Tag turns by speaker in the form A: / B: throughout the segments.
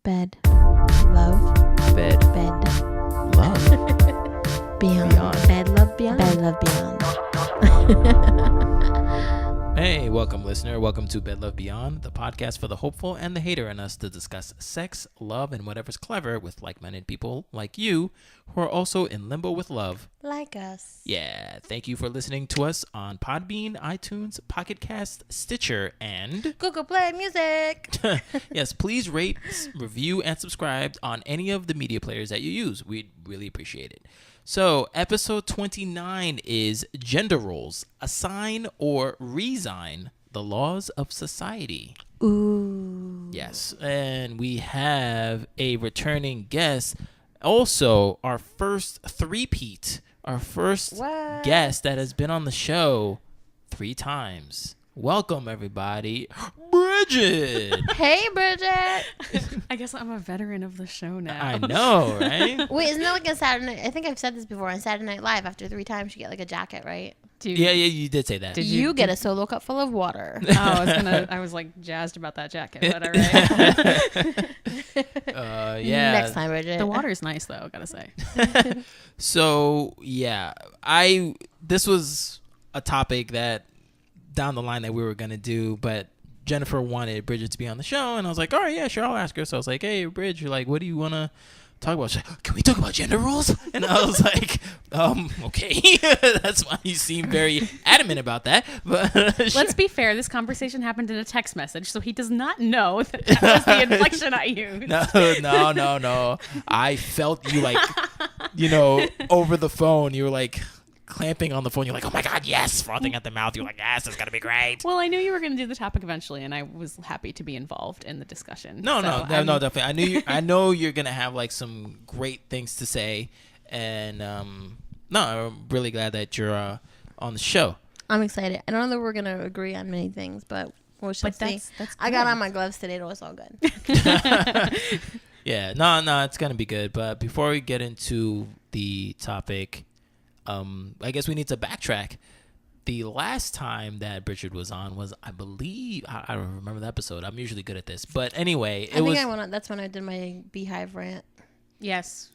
A: Bed. Love.
B: Bed.
A: Bed.
B: Love.
A: Beyond.
B: Beyond.
A: Bed, love, beyond. Bed, love, beyond.
B: Hey, welcome, listener. Welcome to Bed Love Beyond, the podcast for the hopeful and the hater in us to discuss sex, love, and whatever's clever with like-minded people like you who are also in limbo with love.
A: Like us.
B: Yeah, thank you for listening to us on Podbean, iTunes, Pocket Cast, Stitcher, and
A: Google Play Music.
B: yes, please rate, review, and subscribe on any of the media players that you use. We'd really appreciate it. So, episode 29 is Gender Roles, Assign or Resign, the Laws of Society.
A: Ooh.
B: Yes, and we have a returning guest. Also, our first three-peat, our first guest that has been on the show 3 times. Welcome, everybody, Brigid.
A: Hey, Bridget.
C: I guess I'm a veteran of the show now.
B: I know, right?
A: Wait, isn't that like a Saturday Night? I think I've said this before. On Saturday Night Live, after 3 times, you get like a jacket, right?
B: Yeah, you did say that.
A: You get a solo cup full of water.
C: I was like jazzed about that jacket, but all right.
B: Yeah.
A: Next time, Bridget.
C: The water's nice though, gotta say.
B: So, yeah, this was a topic that down the line that we were going to do, but Jennifer wanted Bridget to be on the show, and I was like, all right, yeah, sure, I'll ask her. So I was like, hey, Bridget, you're like, what do you want to talk about? She's like, can we talk about gender roles? And I was like, okay. That's why you seem very adamant about that. But
C: Let's be fair, this conversation happened in a text message, so he does not know that was the inflection I used.
B: No. I felt you like, over the phone, you were like clamping on the phone. You're like, oh my God, yes, frothing at the mouth. You're like, yes, it's going to be great.
C: Well, I knew you were going to do the topic eventually, and I was happy to be involved in the discussion.
B: No, definitely. I know you're going to have like some great things to say. And I'm really glad that you're on the show.
A: I'm excited. I don't know that we're going to agree on many things, but we'll see.
C: That's
A: I got on my gloves today, so it's all good.
B: Yeah, no, it's going to be good. But before we get into the topic, I guess we need to backtrack. The last time that Brigid was on was, I believe, I don't remember the episode. I'm usually good at this. But anyway,
A: that's when I did my beehive rant.
C: Yes.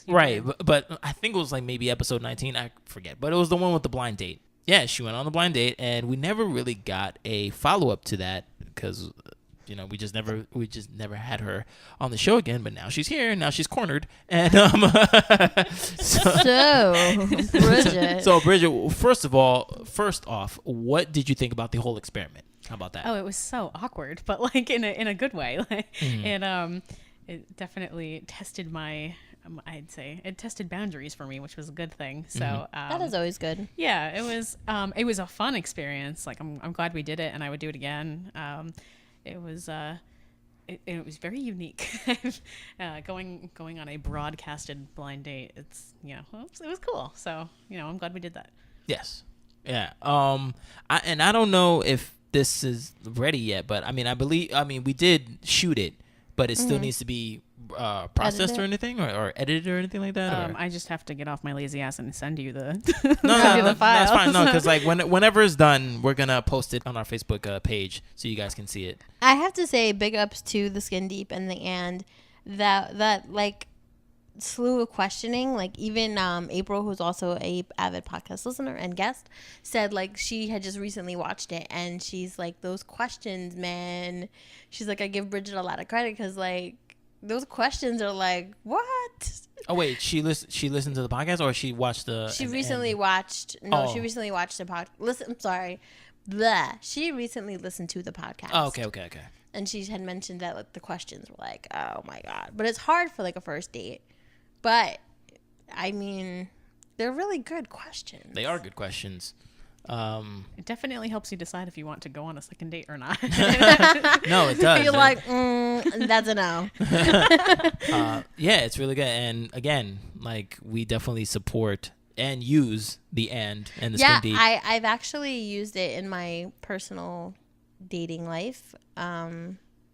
B: Right, but I think it was like maybe episode 19. I forget. But it was the one with the blind date. Yeah, she went on the blind date, and we never really got a follow-up to that because we just never had her on the show again. But now she's here. Now she's cornered. And so Bridget, first off, what did you think about the whole experiment? How about that?
C: Oh, it was so awkward, but like in a good way. Like, it definitely tested I'd say it tested boundaries for me, which was a good thing. So
A: that is always good.
C: Yeah, it was a fun experience. Like I'm glad we did it, and I would do it again. It was very unique. Going on a broadcasted blind date. It was cool. So I'm glad we did that.
B: Yes. Yeah. I don't know if this is ready yet, but we did shoot it, but it still needs to be processed or anything, or edited or anything like that.
C: I just have to get off my lazy ass and send you the
B: no,
C: the file.
B: That's fine. No, because like whenever it's done, we're gonna post it on our Facebook page so you guys can see it.
A: I have to say, big ups to the Skin Deep and that like slew of questioning. Like even April, who's also a avid podcast listener and guest, said like she had just recently watched it, and she's like, those questions, man. She's like, I give Bridget a lot of credit because like those questions are like, what?
B: Oh wait, she listened to the podcast, or she watched the?
A: She recently watched the podcast. Listen, I'm sorry. Blah. She recently listened to the podcast.
B: Oh, okay.
A: And she had mentioned that like the questions were like, oh my God. But it's hard for like a first date. But I mean, they're really good questions.
B: They are good questions.
C: It definitely helps you decide if you want to go on a second date or not.
B: No, it does.
A: You're like, that's a no.
B: Yeah, it's really good. And again, like we definitely support and use the and the Skin Deep.
A: Yeah, I've actually used it in my personal dating life.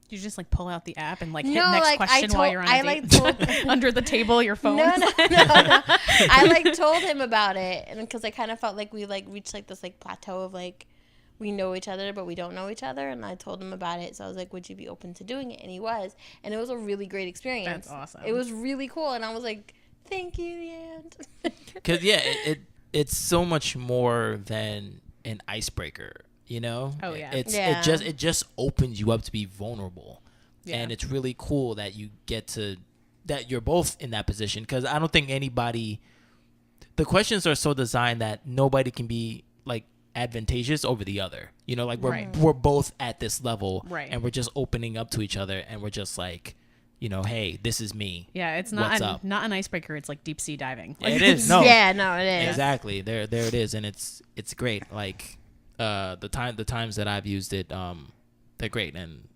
C: You just like pull out the app and like hit next question while you're on a date. Under the table, your phone.
A: No. I like told him about it, and because I kind of felt like we like reached like this like plateau of like we know each other, but we don't know each other. And I told him about it. So I was like, would you be open to doing it? And he was. And it was a really great experience.
C: That's awesome.
A: It was really cool. And I was like, thank you, and
B: Because, yeah, it's so much more than an icebreaker, you know?
C: Oh, yeah.
B: It just opens you up to be vulnerable.
C: Yeah.
B: And it's really cool that you get to, that you're both in that position. Because I don't think anybody, the questions are so designed that nobody can be, like, advantageous over the other. You know, like, we're both at this level.
C: Right.
B: And we're just opening up to each other. And we're just like, you know, hey, this is me.
C: Yeah, it's not an icebreaker. It's like deep sea diving.
B: It is. No.
A: yeah, no, it is
B: Exactly. There it is, and it's great. Like the times that I've used it, they're great, and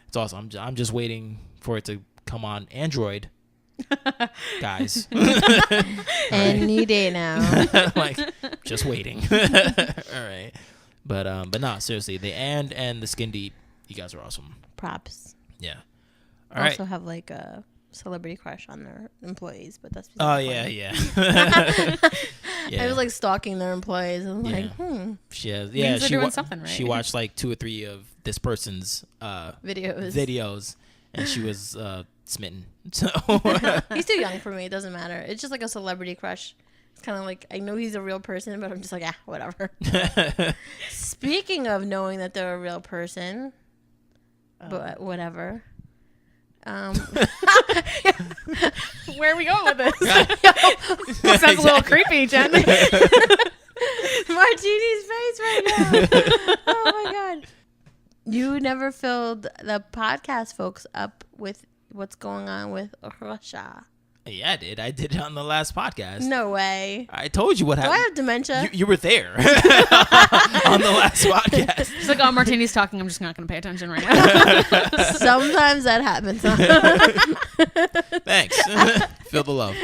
B: it's awesome. I'm just waiting for it to come on Android, guys.
A: any day now.
B: Like, just waiting. All right, but no, seriously, the and the Skin Deep, you guys are awesome.
A: Props.
B: Yeah.
A: I
B: All
A: also
B: right.
A: have like a celebrity crush on their employees, but that's
B: Oh
A: beside the
B: yeah,
A: point.
B: yeah. Yeah.
A: I was like stalking their employees. I'm like,
B: She has.
C: Means
B: Yeah,
C: they're doing something right.
B: She watched like 2 or 3 of this person's videos, and she was smitten. So
A: he's too young for me. It doesn't matter. It's just like a celebrity crush. It's kind of like, I know he's a real person, but I'm just like, whatever. Speaking of knowing that they're a real person, but whatever.
C: Where are we going with this? That sounds a little creepy, Jen.
A: Martini's face right now. Oh my god. You never filled the podcast folks up with what's going on with Russia.
B: Yeah, I did. I did it on the last podcast.
A: No way.
B: I told you what
A: Do I
B: happened.
A: have dementia?
B: You were there on the last podcast.
C: It's like, oh, Martini's talking. I'm just not going to pay attention right now.
A: Sometimes that happens.
B: Thanks. Feel the love.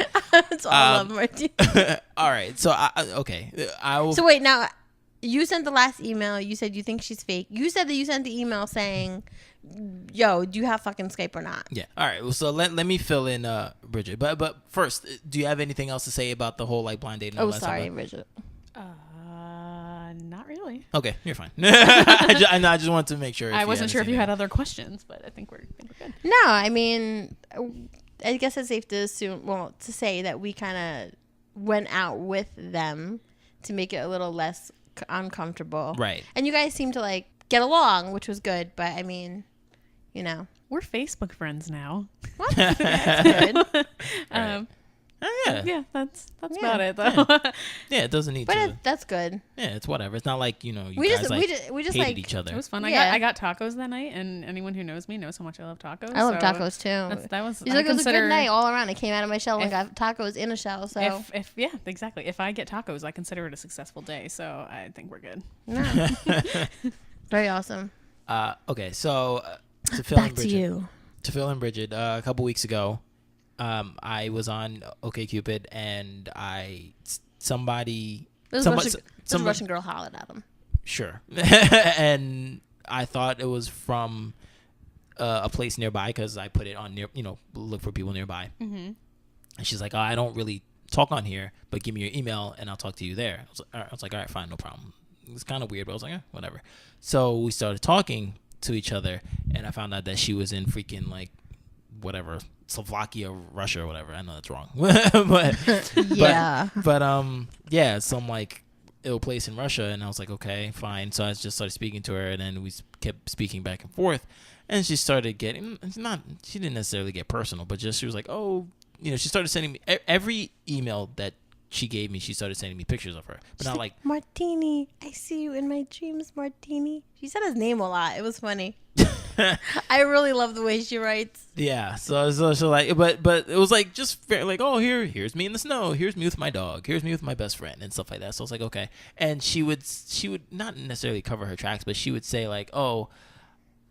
A: It's all love, Martini.
B: All right. So, okay. I will.
A: So wait, now you sent the last email. You said you think she's fake. You said that you sent the email saying, yo, do you have fucking Skype or not?
B: Yeah. All right. Well, so let me fill in Brigid. But first, do you have anything else to say about the whole like blind date? And all
A: Oh,
B: that
A: sorry,
B: stuff?
A: Bridget.
C: Not really.
B: Okay, you're fine. I just wanted to make sure.
C: I wasn't sure if you had other questions, but I think we're good.
A: No, I mean, I guess it's safe to assume, to say that we kind of went out with them to make it a little less uncomfortable.
B: Right.
A: And you guys seem to like get along, which was good. But I mean, you know.
C: We're Facebook friends now.
A: What? That's good.
B: Right. Yeah.
C: Yeah, that's about it though.
B: Yeah, it doesn't need to.
A: That's good.
B: Yeah, it's whatever. It's not like, you know, you
A: We
B: guys
A: just
B: hated
A: like
B: each other.
C: It was fun.
A: Yeah.
C: I got tacos that night, and anyone who knows me knows how much I love tacos.
A: I love
C: so
A: tacos too.
C: That was.
A: It was a good night all around. I came out of my shell and
C: If-
A: got tacos in a shell. So
C: If yeah, exactly. If I get tacos, I consider it a successful day. So I think we're good.
A: no. Very awesome.
B: Okay, so to fill in
A: Back to
B: Brigid,
A: you.
B: Brigid, a couple weeks ago, I was on OkCupid and somebody
A: This Russian girl hollered at him.
B: sure, and I thought it was from a place nearby because I put it on look for people nearby.
C: Mm-hmm.
B: And she's like, oh, I don't really talk on here, but give me your email and I'll talk to you there. I was like, all right, fine, no problem. It was kind of weird, but I was like, whatever. So we started talking to each other, and I found out that she was in freaking like whatever, Slovakia, Russia, or whatever. I know that's wrong, but
A: Yeah.
B: yeah, some like ill place in Russia, and I was like, okay, fine. So I just started speaking to her, and then we kept speaking back and forth, and she started getting she didn't necessarily get personal, but just she was like, oh, she started sending me every email that she gave me. She started sending me pictures of her, but not like
A: Martini. I see you in my dreams, Martini. She said his name a lot. It was funny. I really love the way she writes.
B: yeah. So like, but it was like just like, oh, here's me in the snow. Here's me with my dog. Here's me with my best friend and stuff like that. So I was like, okay. And she would not necessarily cover her tracks, but she would say like, oh,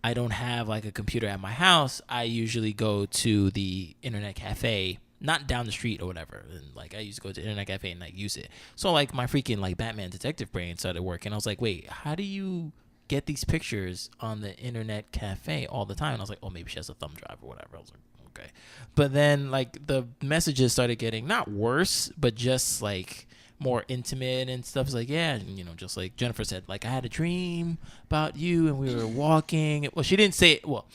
B: I don't have like a computer at my house. I usually go to the internet cafe, not down the street or whatever. And like I used to go to the internet cafe and like use it. So like my freaking like Batman detective brain started working. I was like, wait, how do you get these pictures on the internet cafe all the time? And I was like, oh, maybe she has a thumb drive or whatever. I was like, okay. But then like the messages started getting not worse, but just like more intimate and stuff. It's like, yeah, and, you know, just like Jennifer said, like, I had a dream about you and we were walking. Well, she didn't say it. Well,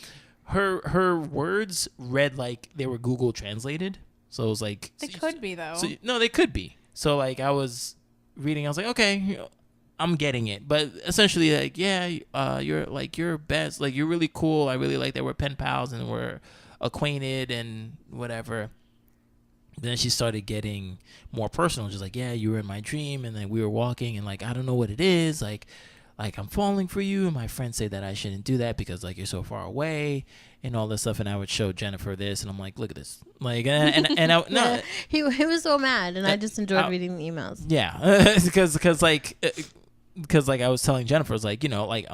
B: her words read like they were Google translated. So it was like,
C: They could be though.
B: so, no, they could be. So like I was reading, I was like, okay, you know, I'm getting it. But essentially, like, yeah, you're best. Like, you're really cool. I really like that we're pen pals and we're acquainted and whatever. Then she started getting more personal, just like, yeah, you were in my dream, and then we were walking, and like, I don't know what it is, like I'm falling for you, and my friends say that I shouldn't do that because like you're so far away and all this stuff. And I would show Jennifer this, and I'm like, look at this, like, and I, no,
A: Yeah, he was so mad, and I just enjoyed reading the emails.
B: yeah, because like I was telling Jennifer, it's like, you know, like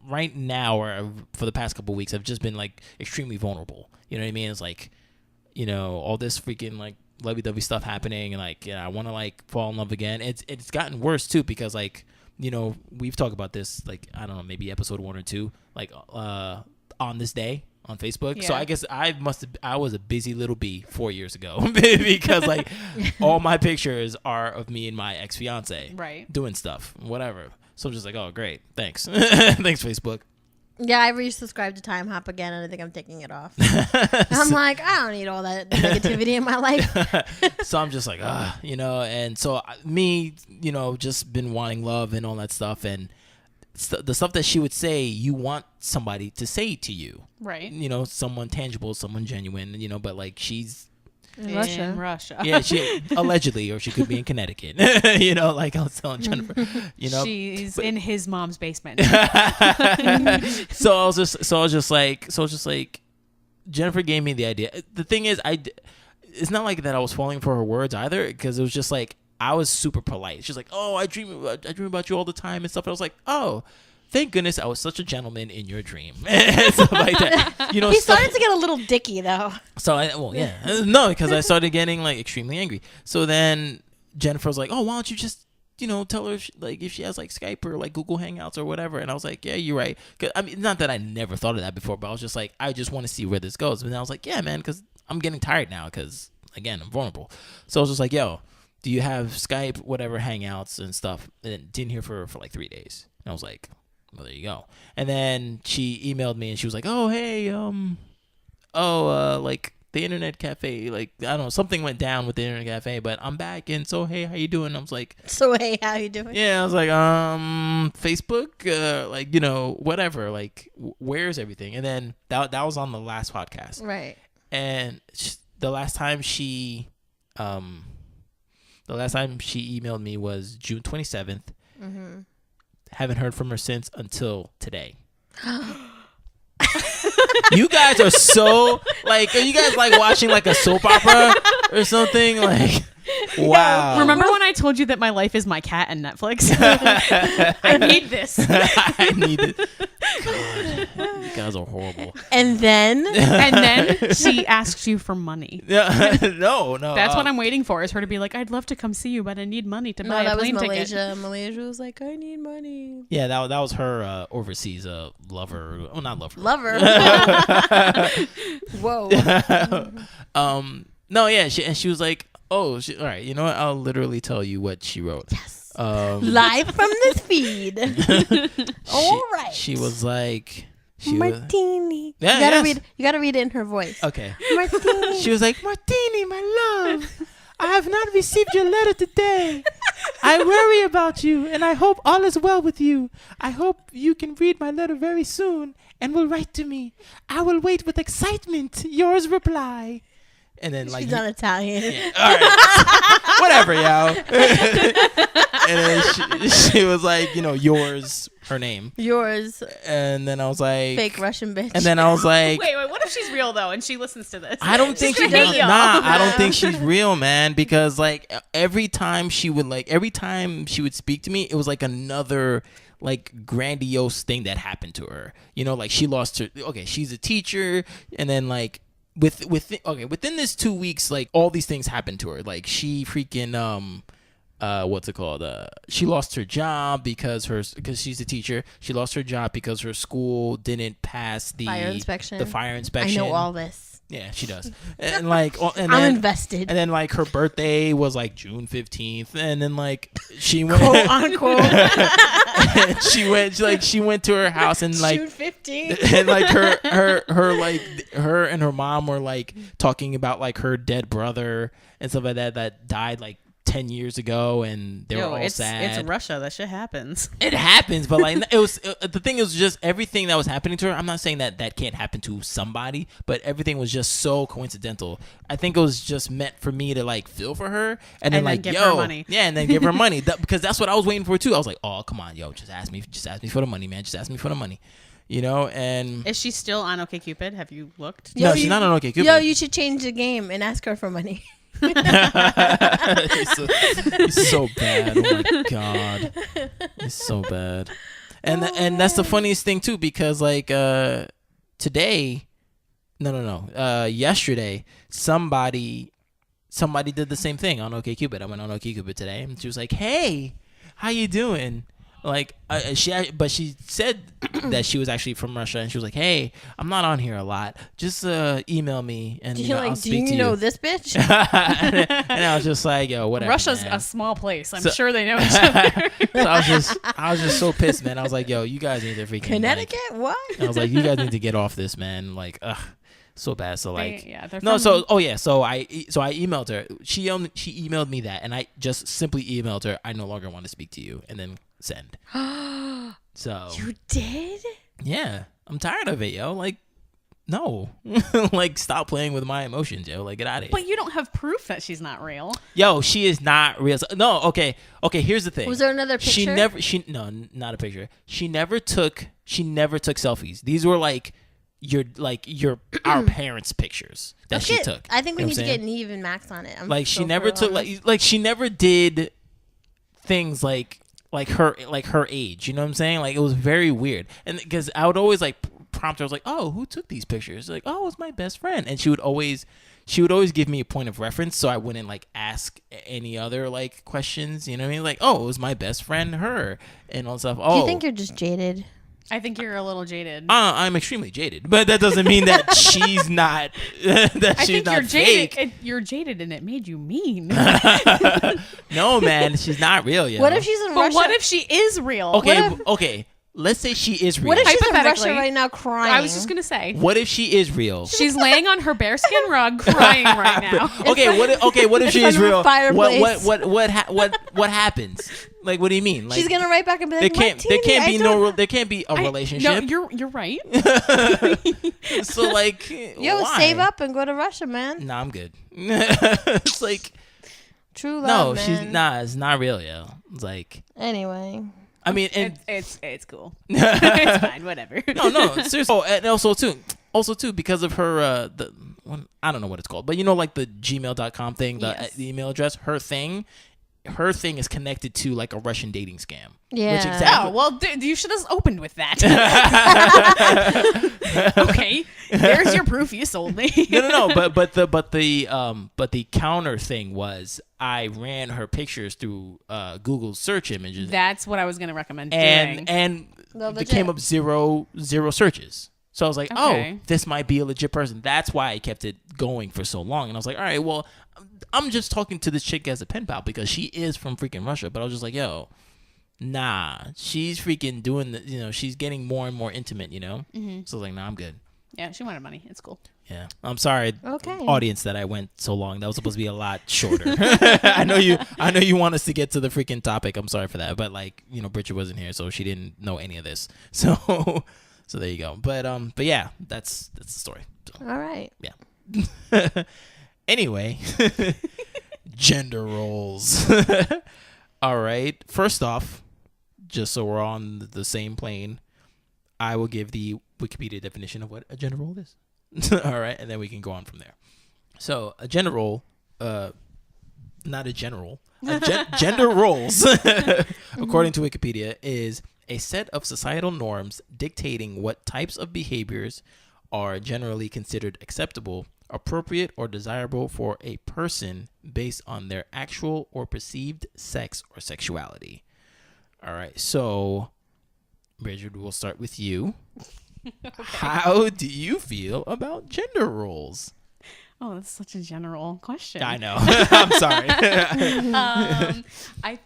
B: right now or for the past couple of weeks, I've just been like extremely vulnerable. You know what I mean? It's like, you know, all this freaking like lovey-dovey stuff happening, and like, yeah, I want to like fall in love again. It's gotten worse too, because like, you know, we've talked about this, like, I don't know, maybe episode 1 or 2, like on this day on Facebook. Yeah. So I guess I was a busy little bee 4 years ago because like all my pictures are of me and my ex-fiance doing stuff, whatever. So I'm just like, oh great, thanks. Thanks, Facebook.
A: Yeah, I resubscribed to Time Hop again, and I think I'm taking it off. I'm like, I don't need all that negativity in my life.
B: So I'm just like, you know, and so me, you know, just been wanting love and all that stuff, and the stuff that she would say, you want somebody to say to you,
C: right?
B: You know, someone tangible, someone genuine, you know, but like she's
C: in Russia.
B: Yeah, she allegedly, or she could be in Connecticut. You know, like I was telling Jennifer, you know,
C: she's in his mom's basement.
B: So I was just like, Jennifer gave me the idea. The thing is, it's not like that I was falling for her words either, because it was just like I was super polite. She's like, oh, I dream about you all the time and stuff. And I was like, oh, thank goodness I was such a gentleman in your dream. And stuff like that. You know,
A: he started to get a little dicky though.
B: So no, because I started getting like extremely angry. So then Jennifer was like, oh, why don't you just, you know, tell her if she has like Skype or like Google Hangouts or whatever. And I was like, yeah, you're right. 'Cause, I mean, not that I never thought of that before, but I was just like, I just want to see where this goes. And I was like, yeah, man, because I'm getting tired now, because again, I'm vulnerable. So I was just like, yo, do you have Skype, whatever, Hangouts and stuff? And didn't hear for like 3 days. And I was like, well, there you go. And then she emailed me and she was like, oh, hey, like the internet cafe, like, I don't know, something went down with the internet cafe, but I'm back. And so, hey, how you doing? And I was like,
A: so, hey, how you doing?
B: Yeah, I was like, Facebook, like, you know, whatever, like, where's everything? And then that was on the last podcast.
A: Right.
B: And the last time she emailed me was June 27th. Mm-hmm. Haven't heard from her since until today. You guys are so, like, are you guys like watching like a soap opera or something? Like, wow.
C: Remember when I told you that my life is my cat and Netflix? I need this.
B: I need it. God, you guys are horrible.
A: And then
C: she asks you for money.
B: No.
C: That's what I'm waiting for, is her to be like, I'd love to come see you, but I need money to buy a plane ticket.
A: Malaysia. Malaysia was like, I need money.
B: Yeah, that was her overseas lover. Oh, not lover.
A: Lover. Whoa.
B: No, yeah, she was like, oh, all right, you know what? I'll literally tell you what she wrote.
A: Yes. Live from the feed. All right.
B: She was like,
A: Martini.
B: Yeah,
A: you gotta read it in her voice.
B: Okay.
A: Martini.
B: She was like, Martini, my love, I have not received your letter today. I worry about you, and I hope all is well with you. I hope you can read my letter very soon and will write to me. I will wait with excitement. Yours, reply. And then, like,
A: she's not Italian.
B: Yeah. All right. Whatever, yo. And then she was like, you know, yours, her name.
A: Yours.
B: And then I was like,
A: fake Russian bitch.
B: And then I was like,
C: wait, what if she's real though and she listens to this?
B: I don't think she's real. I don't think she's real, man, because like every time she would speak to me, it was like another like grandiose thing that happened to her. You know, like she lost her, okay, she's a teacher, and then like within this 2 weeks, like all these things happened to her. Like she freaking what's it called? She lost her job because she's a teacher. She lost her job because her school didn't pass the
A: fire inspection.
B: The fire inspection.
A: I know all this.
B: Yeah, she does. And like, and
A: I'm
B: then,
A: invested.
B: And then like her birthday was like June 15th, and then like she went,
A: Quote unquote.
B: she went to her house and like
A: June 15th.
B: and like her and her mom were like talking about like her dead brother and stuff like that died like 10 years ago, and they were all sad.
C: It's Russia. That shit happens.
B: It happens, but like the thing is just everything that was happening to her. I'm not saying that can't happen to somebody, but everything was just so coincidental. I think it was just meant for me to like feel for her and then like
C: give her money.
B: Yeah, and then give her money because that's what I was waiting for too. I was like, oh come on, yo, just ask me for the money, man. Just ask me for the money. You know, and
C: Is she still on OkCupid? Have you looked?
B: no, she's not on OkCupid.
A: Yo, you should change the game and ask her for money.
B: He's so bad. Oh my god, he's so bad. And that's the funniest thing too, because like today, yesterday, somebody did the same thing on OkCupid. I went on OkCupid today, and she was like, "Hey, how you doing?" Like she said that she was actually from Russia, and she was like, "Hey, I'm not on here a lot. Just email me, and I'll speak to you."
A: Do you know this bitch?
B: and I was just like, "Yo, whatever."
C: Russia's
B: man.
C: a small place. I'm sure they know each other.
B: So I was just so pissed, man. I was like, "Yo, you guys need to freaking
A: Connecticut? What?
B: I was like, "You guys need to get off this, man." Like, ugh. So bad. So like, So I emailed her. She emailed me that, and I just simply emailed her, "I no longer want to speak to you," and then send. So
A: You did?
B: Yeah, I'm tired of it, yo. Like, no, like stop playing with my emotions, yo. Like, get out of here.
C: But you don't have proof that she's not real.
B: Yo, she is not real. No, okay. Here's the thing.
A: Was there another picture?
B: No, not a picture. She never took selfies. These were like our parents' pictures that she took.
A: I think we
B: You know
A: need
B: what
A: to
B: I'm
A: get Neve and Max on it.
B: like she never took like she never did things like her age. You know what I'm saying? Like it was very weird. And because I would always like prompt her, I was like, "Oh, who took these pictures?" Like, "Oh, it's my best friend," and she would always give me a point of reference, so I wouldn't like ask any other like questions. You know what I mean? Like, "Oh, it was my best friend, her," and all stuff. Oh,
A: Do you think you're just jaded?
C: I think you're a little jaded.
B: I'm extremely jaded, but that doesn't mean that she's not.
C: I think
B: not
C: you're
B: fake.
C: jaded. You're jaded, and it made you mean.
B: No, man, she's not real yet.
A: What if she's in
C: But
A: Russia?
C: what if she is real?
B: Okay. Let's say she is real.
A: What if she's in Russia
C: Hypothetically,
A: right now crying?
C: I was just gonna say.
B: What if she is real?
C: She's laying on her bearskin rug, crying right now.
B: Okay, what if she is
A: front of a
B: real?
A: fireplace.
B: What happens? Like, what do you mean? Like,
A: She's gonna write back and be like,
B: there can't be a relationship.
C: No, you're right.
B: So like,
A: Yo,
B: why?
A: save up and go to Russia, man.
B: Nah, I'm good. It's like,
A: True love,
B: no,
A: man.
B: it's not real, yo. It's like,
A: Anyway.
B: I mean, and
C: It's cool. It's fine, whatever.
B: no, seriously. Oh, and also too, because of her I don't know what it's called, but you know, like the gmail.com thing, the email address, her thing is connected to like a Russian dating scam.
A: Yeah.
B: Which exactly.
C: Oh, well, you should have opened with that. Okay, there's your proof you sold me.
B: No. But the counter thing was I ran her pictures through Google search images.
C: That's what I was going to recommend doing.
B: And
A: No,
B: it
A: legit.
B: came up zero searches. So I was like,
C: Okay.
B: oh, this might be a legit person. That's why I kept it going for so long. And I was like, all right, well, I'm just talking to this chick as a pen pal because she is from freaking Russia. But I was just like, yo, nah, she's freaking doing she's getting more and more intimate, Mm-hmm. So I was like, nah, I'm good.
C: Yeah, she wanted money. It's cool.
B: Yeah, I'm sorry,
A: Okay.
B: audience, that I went so long. That was supposed to be a lot shorter. I know you want us to get to the freaking topic. I'm sorry for that, but like Brigid wasn't here, so she didn't know any of this. So there you go. But yeah, that's the story. So,
A: All right.
B: yeah. Anyway, gender roles. All right. First off, just so we're on the same plane, I will give the Wikipedia definition of what a gender role is. All right, and then we can go on from there. So a gender role, not a general, gender roles, according to Wikipedia, is a set of societal norms dictating what types of behaviors are generally considered acceptable, appropriate, or desirable for a person based on their actual or perceived sex or sexuality. All right, so Brigid, we'll start with you. Okay. How do you feel about gender roles?
C: Oh, that's such a general question.
B: I know. I'm sorry.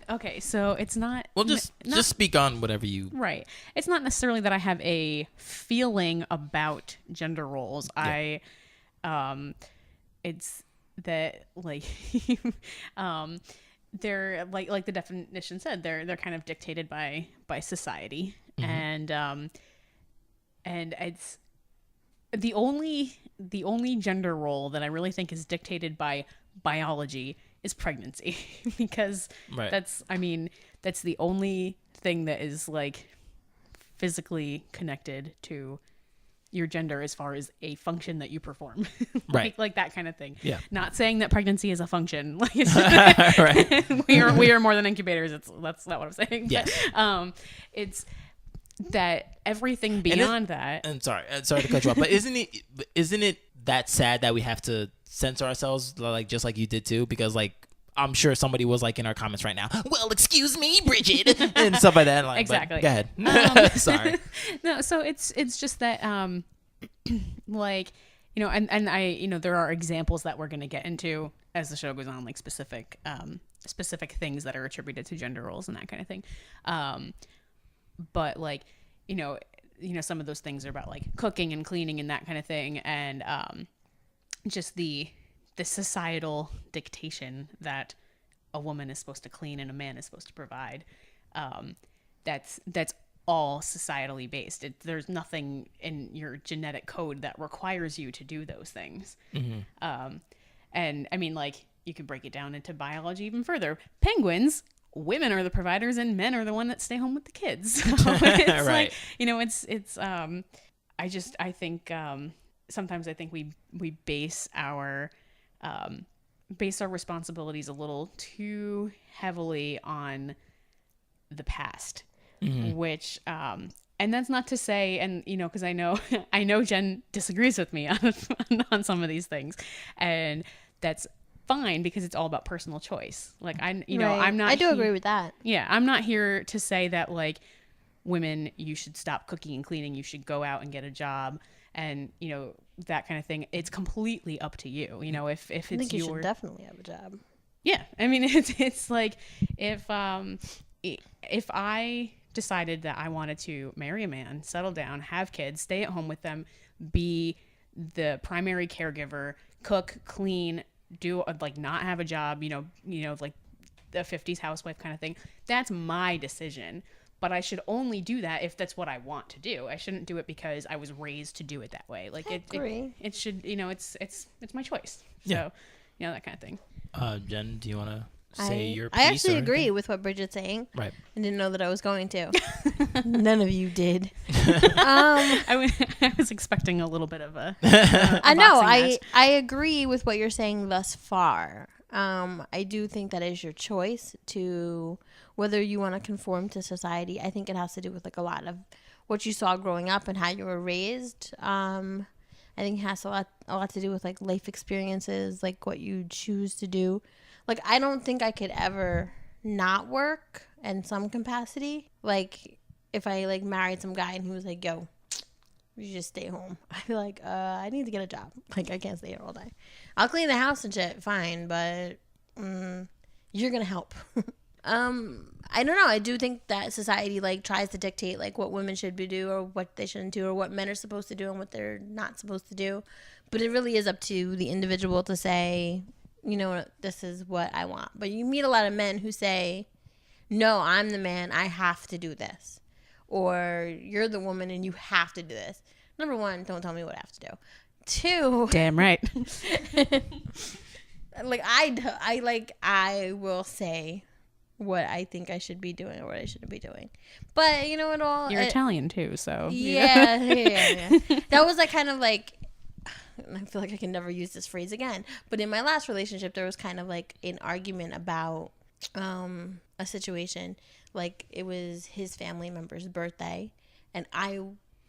C: Okay, so it's not.
B: Well, just speak on whatever you.
C: Right. It's not necessarily that I have a feeling about gender roles.
B: Yeah.
C: It's that like, they're like the definition said, they're kind of dictated by society, and it's the only gender role that I really think is dictated by biology is pregnancy, because
B: Right.
C: that's the only thing that is like physically connected to your gender as far as a function that you perform.
B: Right.
C: Like that kind of thing.
B: Yeah.
C: Not saying that pregnancy is a function. Like
B: Right.
C: we are more than incubators. That's not what I'm saying.
B: Yes.
C: But, it's that everything beyond that.
B: And sorry to cut you off, but isn't it that sad that we have to censor ourselves, like just like you did too? Because like I'm sure somebody was like in our comments right now, well, excuse me, Brigid, and stuff like that. Like,
C: Exactly.
B: Go ahead. Sorry.
C: No, so it's just that like, and I, there are examples that we're going to get into as the show goes on, like specific things that are attributed to gender roles and that kind of thing. But like, some of those things are about like cooking and cleaning and that kind of thing. And just the societal dictation that a woman is supposed to clean and a man is supposed to provide. That's all societally based. There's nothing in your genetic code that requires you to do those things. And I mean, like, you could break it down into biology even further. Penguins, women are the providers and men are the one that stay home with the kids. So it's
B: Right.
C: like, I think sometimes I think we base our responsibilities a little too heavily on the past, which and that's not to say, and because I know Jen disagrees with me on some of these things, and that's fine because it's all about personal choice. Like I'm not.
A: I do agree with that.
C: Yeah, I'm not here to say that like women, you should stop cooking and cleaning. You should go out and get a job, and that kind of thing. It's completely up to you. If it's
A: I think you
C: your
A: should definitely have a job.
C: yeah. I mean, it's like if I decided that I wanted to marry a man, settle down, have kids, stay at home with them, be the primary caregiver, cook, clean, do like not have a job, like the 50s housewife kind of thing. That's my decision. But I should only do that if that's what I want to do. I shouldn't do it because I was raised to do it that way. Like it should, it's my choice. So,
B: Yeah.
C: That kind of thing.
B: Jen, do you want to say your piece?
A: I actually
B: or
A: agree
B: anything?
A: with what Brigid's saying.
B: Right.
A: I didn't know that I was going to. None of you did.
C: I was expecting a little bit of a
A: I know.
C: boxing match.
A: I agree with what you're saying thus far. I do think that is your choice to whether you want to conform to society. I think it has to do with like a lot of what you saw growing up and how you were raised. I think it has a lot to do with like life experiences, like what you choose to do. Like I don't think I could ever not work in some capacity. Like if I like married some guy and he was like, "Yo, you just stay home," I'd be like, I need to get a job. Like I can't stay here all day. I'll clean the house and shit, fine, but you're gonna help. I don't know. I do think that society like tries to dictate like what women should do or what they shouldn't do or what men are supposed to do and what they're not supposed to do. But it really is up to the individual to say, this is what I want. But you meet a lot of men who say, no, I'm the man. I have to do this. Or you're the woman and you have to do this. Number one, don't tell me what I have to do. Two,
C: Damn right.
A: like I will say what I think I should be doing or what I shouldn't be doing. But it all.
C: You're Italian too, so
A: Yeah. That was like kind of like. I feel like I can never use this phrase again. But in my last relationship, there was kind of like an argument about a situation. Like it was his family member's birthday, and I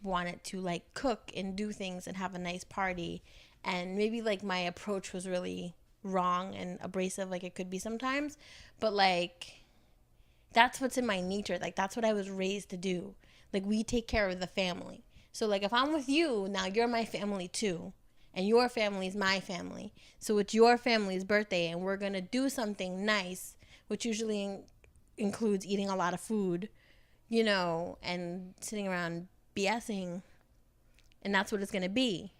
A: wanted to like cook and do things and have a nice party. And maybe like my approach was really wrong and abrasive, like it could be sometimes. But like that's what's in my nature. Like that's what I was raised to do. Like we take care of the family. So like if I'm with you, now you're my family too. and your family is my family. So it's your family's birthday, and we're going to do something nice, which usually includes eating a lot of food, you know, and sitting around BSing, and that's what it's going to be,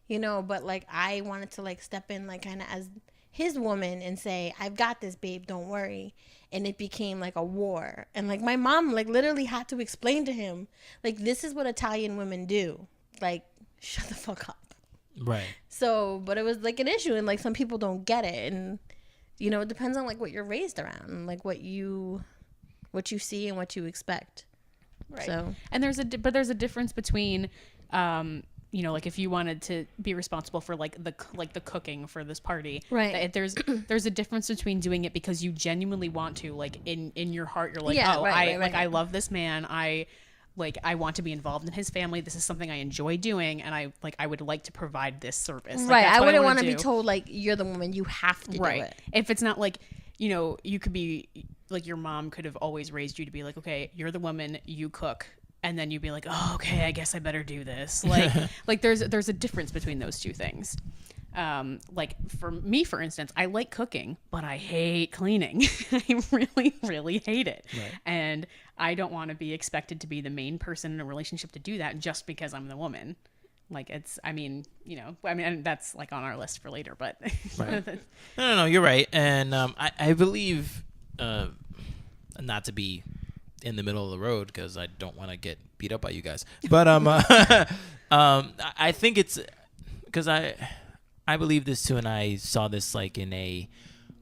A: you know. But like, I wanted to like step in like kind of as his woman and say, I've got this, babe, don't worry. And it became like a war. And like my mom like literally had to explain to him, like, this is what Italian women do. Like, shut the fuck up.
B: Right.
A: So, but it was like an issue, and like some people don't get it. And, you know, it depends on like what you're raised around and like what you see and what you expect.
C: Right.
A: So,
C: and there's a difference between, you know, like if you wanted to be responsible for like the cooking for this party,
A: right?
C: There's a difference between doing it because you genuinely want to, like in your heart, you're like,
A: yeah,
C: oh,
A: right.
C: I love this man, I want to be involved in his family. This is something I enjoy doing, and I would like to provide this service. Like,
A: right. I wouldn't want to be told like, you're the woman, you have to do it.
C: If it's not like, you know, you could be like, your mom could have always raised you to be like, okay, you're the woman, you cook. And then you'd be like, oh, okay, I guess I better do this. Like, like there's a difference between those two things. Like for me, for instance, I like cooking, but I hate cleaning. I really, really hate it. Right. And I don't want to be expected to be the main person in a relationship to do that just because I'm the woman. Like, it's, I mean, you know, and that's like on our list for later, but.
B: Right. No, you're right. And I believe, not to be in the middle of the road because I don't want to get beat up by you guys, but I think it's because I believe this too, and I saw this like in a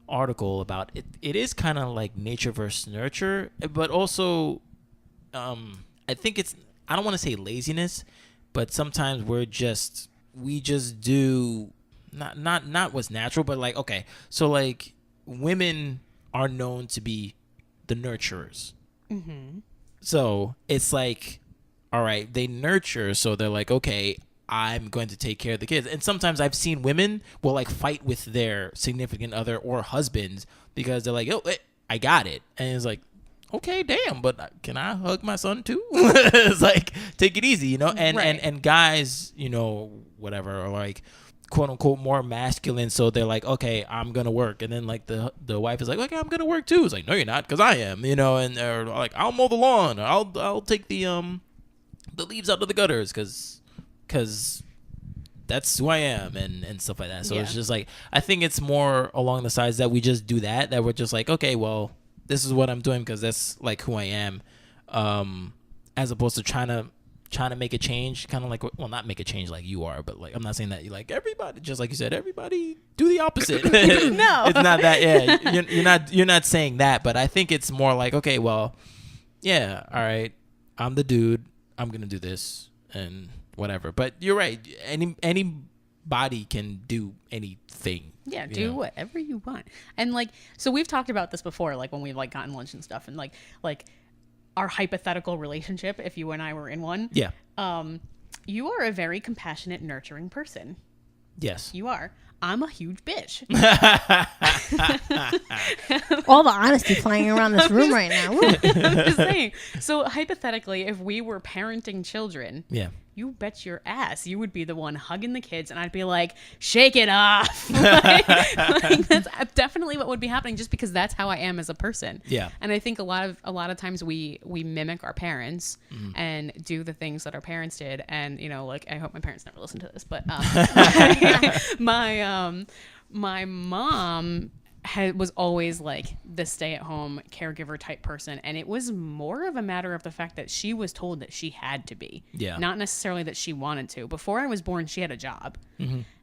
B: article about it. It is kind of like nature versus nurture, but also I think it's, I don't want to say laziness, but sometimes we just do not what's natural, but like, okay, so like women are known to be the nurturers. Mm-hmm. So it's like, all right, they nurture, so they're like, okay, I'm going to take care of the kids. And sometimes I've seen women will like fight with their significant other or husbands because they're like, oh, I got it. And it's like, okay, damn, but can I hug my son too? It's like, take it easy, you know? And,
C: right.
B: and guys, you know, whatever, are like, quote unquote more masculine, so they're like, okay, I'm gonna work, and then like the wife is like, okay, I'm gonna work too. It's like, no, you're not, because I am, you know, and or like, I'll mow the lawn, or I'll take the leaves out of the gutters, because that's who I am, and stuff like that. So it's just like, I think it's more along the sides that we just do that we're just like, okay, well, this is what I'm doing because that's like who I am, as opposed to trying to make a change, kind of like, well, not make a change like you are, but like, I'm not saying that you like everybody, just like you said, everybody do the opposite.
C: No,
B: it's not that. Yeah, you're not saying that, but I think it's more like, okay, well, yeah, all right, I'm the dude, I'm gonna do this and whatever. But you're right, anybody can do anything.
C: Yeah, do whatever you want. And like, so we've talked about this before, like when we've like gotten lunch and stuff, and like our hypothetical relationship, if you and I were in one.
B: Yeah.
C: You are a very compassionate, nurturing person.
B: Yes.
C: You are. I'm a huge bitch.
A: All the honesty flying around this room right now.
C: I'm just saying. So hypothetically, if we were parenting children,
B: yeah,
C: you bet your ass you would be the one hugging the kids, and I'd be like, shake it off. like, that's definitely what would be happening, just because that's how I am as a person.
B: Yeah.
C: And I think a lot of times we mimic our parents and do the things that our parents did. And, you know, like, I hope my parents never listen to this, but my mom was always like the stay-at-home caregiver type person, and it was more of a matter of the fact that she was told that she had to be, not necessarily that she wanted to. Before I was born, she had a job,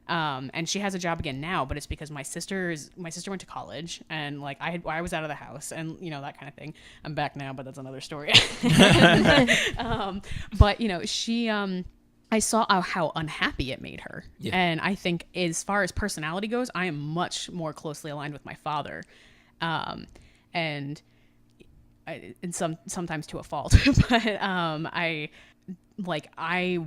C: and she has a job again now, but it's because my sister went to college, and like I was out of the house, and you know, that kind of thing. I'm back now, but that's another story. But you know, she I saw how unhappy it made her. Yeah. And I think as far as personality goes, I am much more closely aligned with my father. And sometimes to a fault, but I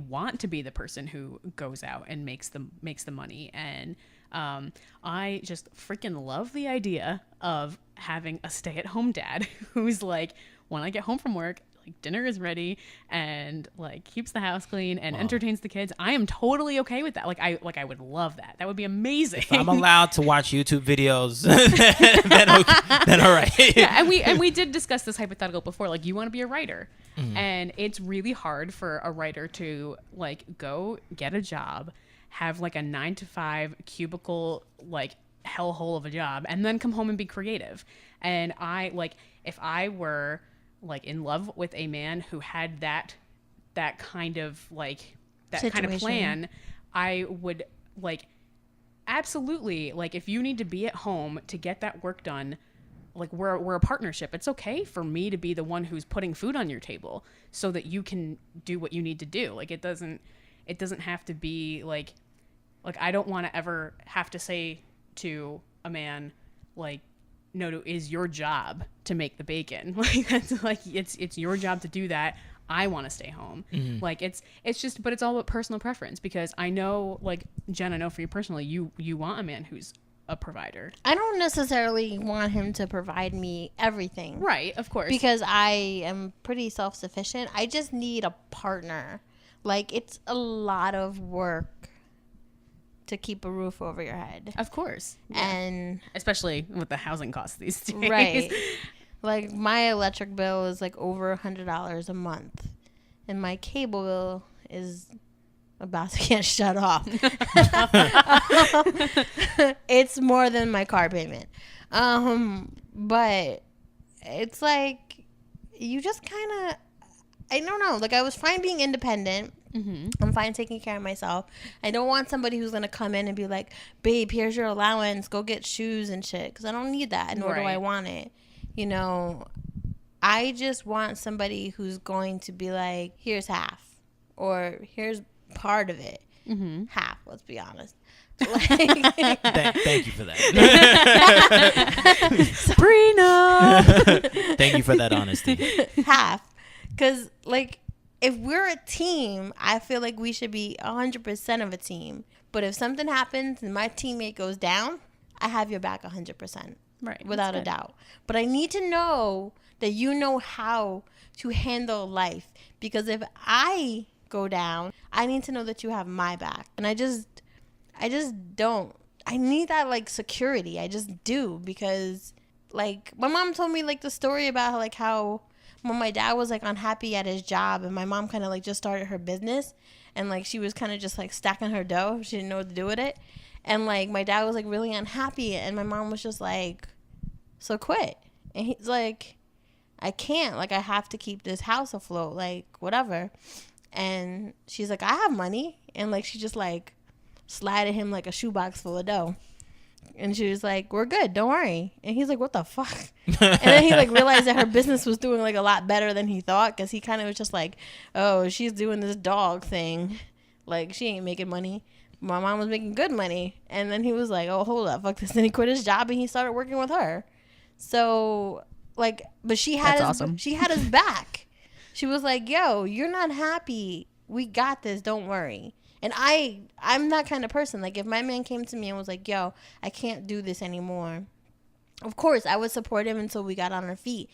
C: want to be the person who goes out and makes the money. And I just freaking love the idea of having a stay-at-home dad who's like, when I get home from work, like dinner is ready and like keeps the house clean and entertains the kids, I am totally okay with that. Like I would love that. That would be amazing.
B: If I'm allowed to watch YouTube videos, then all right.
C: Yeah, and we did discuss this hypothetical before. Like, you want to be a writer, and it's really hard for a writer to like go get a job, have like a 9-to-5 cubicle like hellhole of a job, and then come home and be creative. And I like, if I were like in love with a man who had that kind of like that
A: Situation.
C: kind of plan, I would like absolutely, like, if you need to be at home to get that work done, like we're a partnership. It's okay for me to be the one who's putting food on your table so that you can do what you need to do. Like, it doesn't have to be like I don't want to ever have to say to a man like, no, it is your job to make the bacon. Like, that's like, it's your job to do that. I want to stay home. Like, it's just, but it's all about personal preference, because I know, like, Jen, I know for you personally, you want a man who's a provider.
A: I don't necessarily want him to provide me everything.
C: Right, of course.
A: Because I am pretty self-sufficient. I just need a partner. Like, it's a lot of work to keep a roof over your head.
C: Of course.
A: And
C: especially with the housing costs these days.
A: right. Like, my electric bill is like over $100 a month, and my cable bill is about to get shut off. It's more than my car payment. But it's like, you just kind of, I don't know. Like, I was fine being independent. I'm fine taking care of myself. I don't want somebody who's going to come in and be like, babe, here's your allowance. Go get shoes and shit. Because I don't need that, nor do I want it. You know, I just want somebody who's going to be like, here's half. Or here's part of it. Half, let's be honest. Like,
B: Thank you for that.
C: Sabrina!
B: Thank you for that honesty.
A: Half. Because, like, if we're a team, I feel like we should be 100% of a team. But if something happens and my teammate goes down, I have your back 100%.
C: Right.
A: Without a doubt. But I need to know that you know how to handle life. Because if I go down, I need to know that you have my back. And I just don't. I need that, like, security. I just do. Because, like, my mom told me, like, the story about how when my dad was, like, unhappy at his job, and my mom kind of, like, just started her business, and, like, she was kind of just, like, stacking her dough. She didn't know what to do with it. And, like, my dad was, like, really unhappy, and my mom was just like, so quit. And he's like, I can't. Like, I have to keep this house afloat, like, whatever. And she's like, I have money. And, like, she just, like, slided him, like, a shoebox full of dough. And she was like, we're good, don't worry. And he's like, what the fuck? And then he, like, realized that her business was doing, like, a lot better than he thought, because he kind of was just like, oh, she's doing this dog thing. Like, she ain't making money. My mom was making good money. And then he was like, oh, hold up, fuck this. And he quit his job and he started working with her. So, like, but she had she had his back. She was like, yo, you're not happy. We got this. Don't worry. And I'm that kind of person. Like, if my man came to me and was like, yo, I can't do this anymore, of course, I would support him until we got on our feet.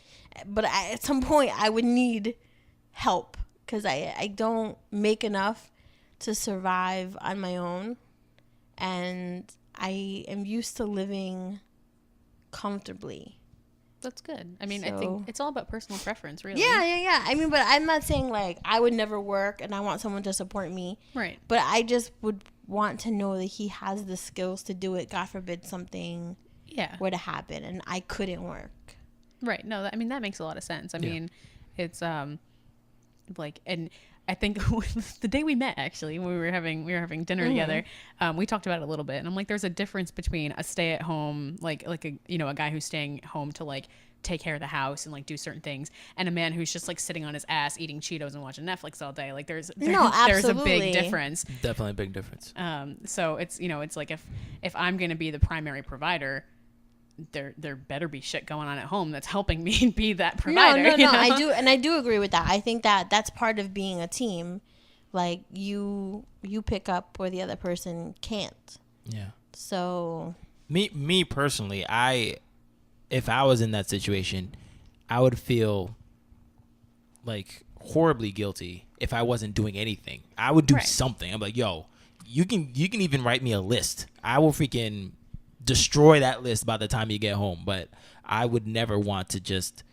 A: But at some point, I would need help, because I don't make enough to survive on my own. And I am used to living comfortably.
C: That's good. I mean, I think it's all about personal preference, really.
A: Yeah. I mean, but I'm not saying, like, I would never work and I want someone to support me.
C: Right.
A: But I just would want to know that he has the skills to do it. God forbid something were to happen and I couldn't work.
C: Right. No, I mean, that makes a lot of sense. I mean, it's like, and I think the day we met, actually, when we were having dinner together, we talked about it a little bit, and I'm like, there's a difference between a stay at home, like a guy who's staying home to, like, take care of the house and, like, do certain things, and a man who's just, like, sitting on his ass eating Cheetos and watching Netflix all day. Like, there's a big difference.
B: Definitely a big difference.
C: So it's, it's like, if I'm going to be the primary provider, there better be shit going on at home that's helping me be that provider.
A: No. I do agree with that. I think that that's part of being a team. Like, you pick up where the other person can't.
B: Yeah.
A: So
B: me personally, if I was in that situation, I would feel like horribly guilty if I wasn't doing anything. I would do
C: Right.
B: something. I'm like, yo, you can even write me a list. I will freaking destroy that list by the time you get home. But I would never want to just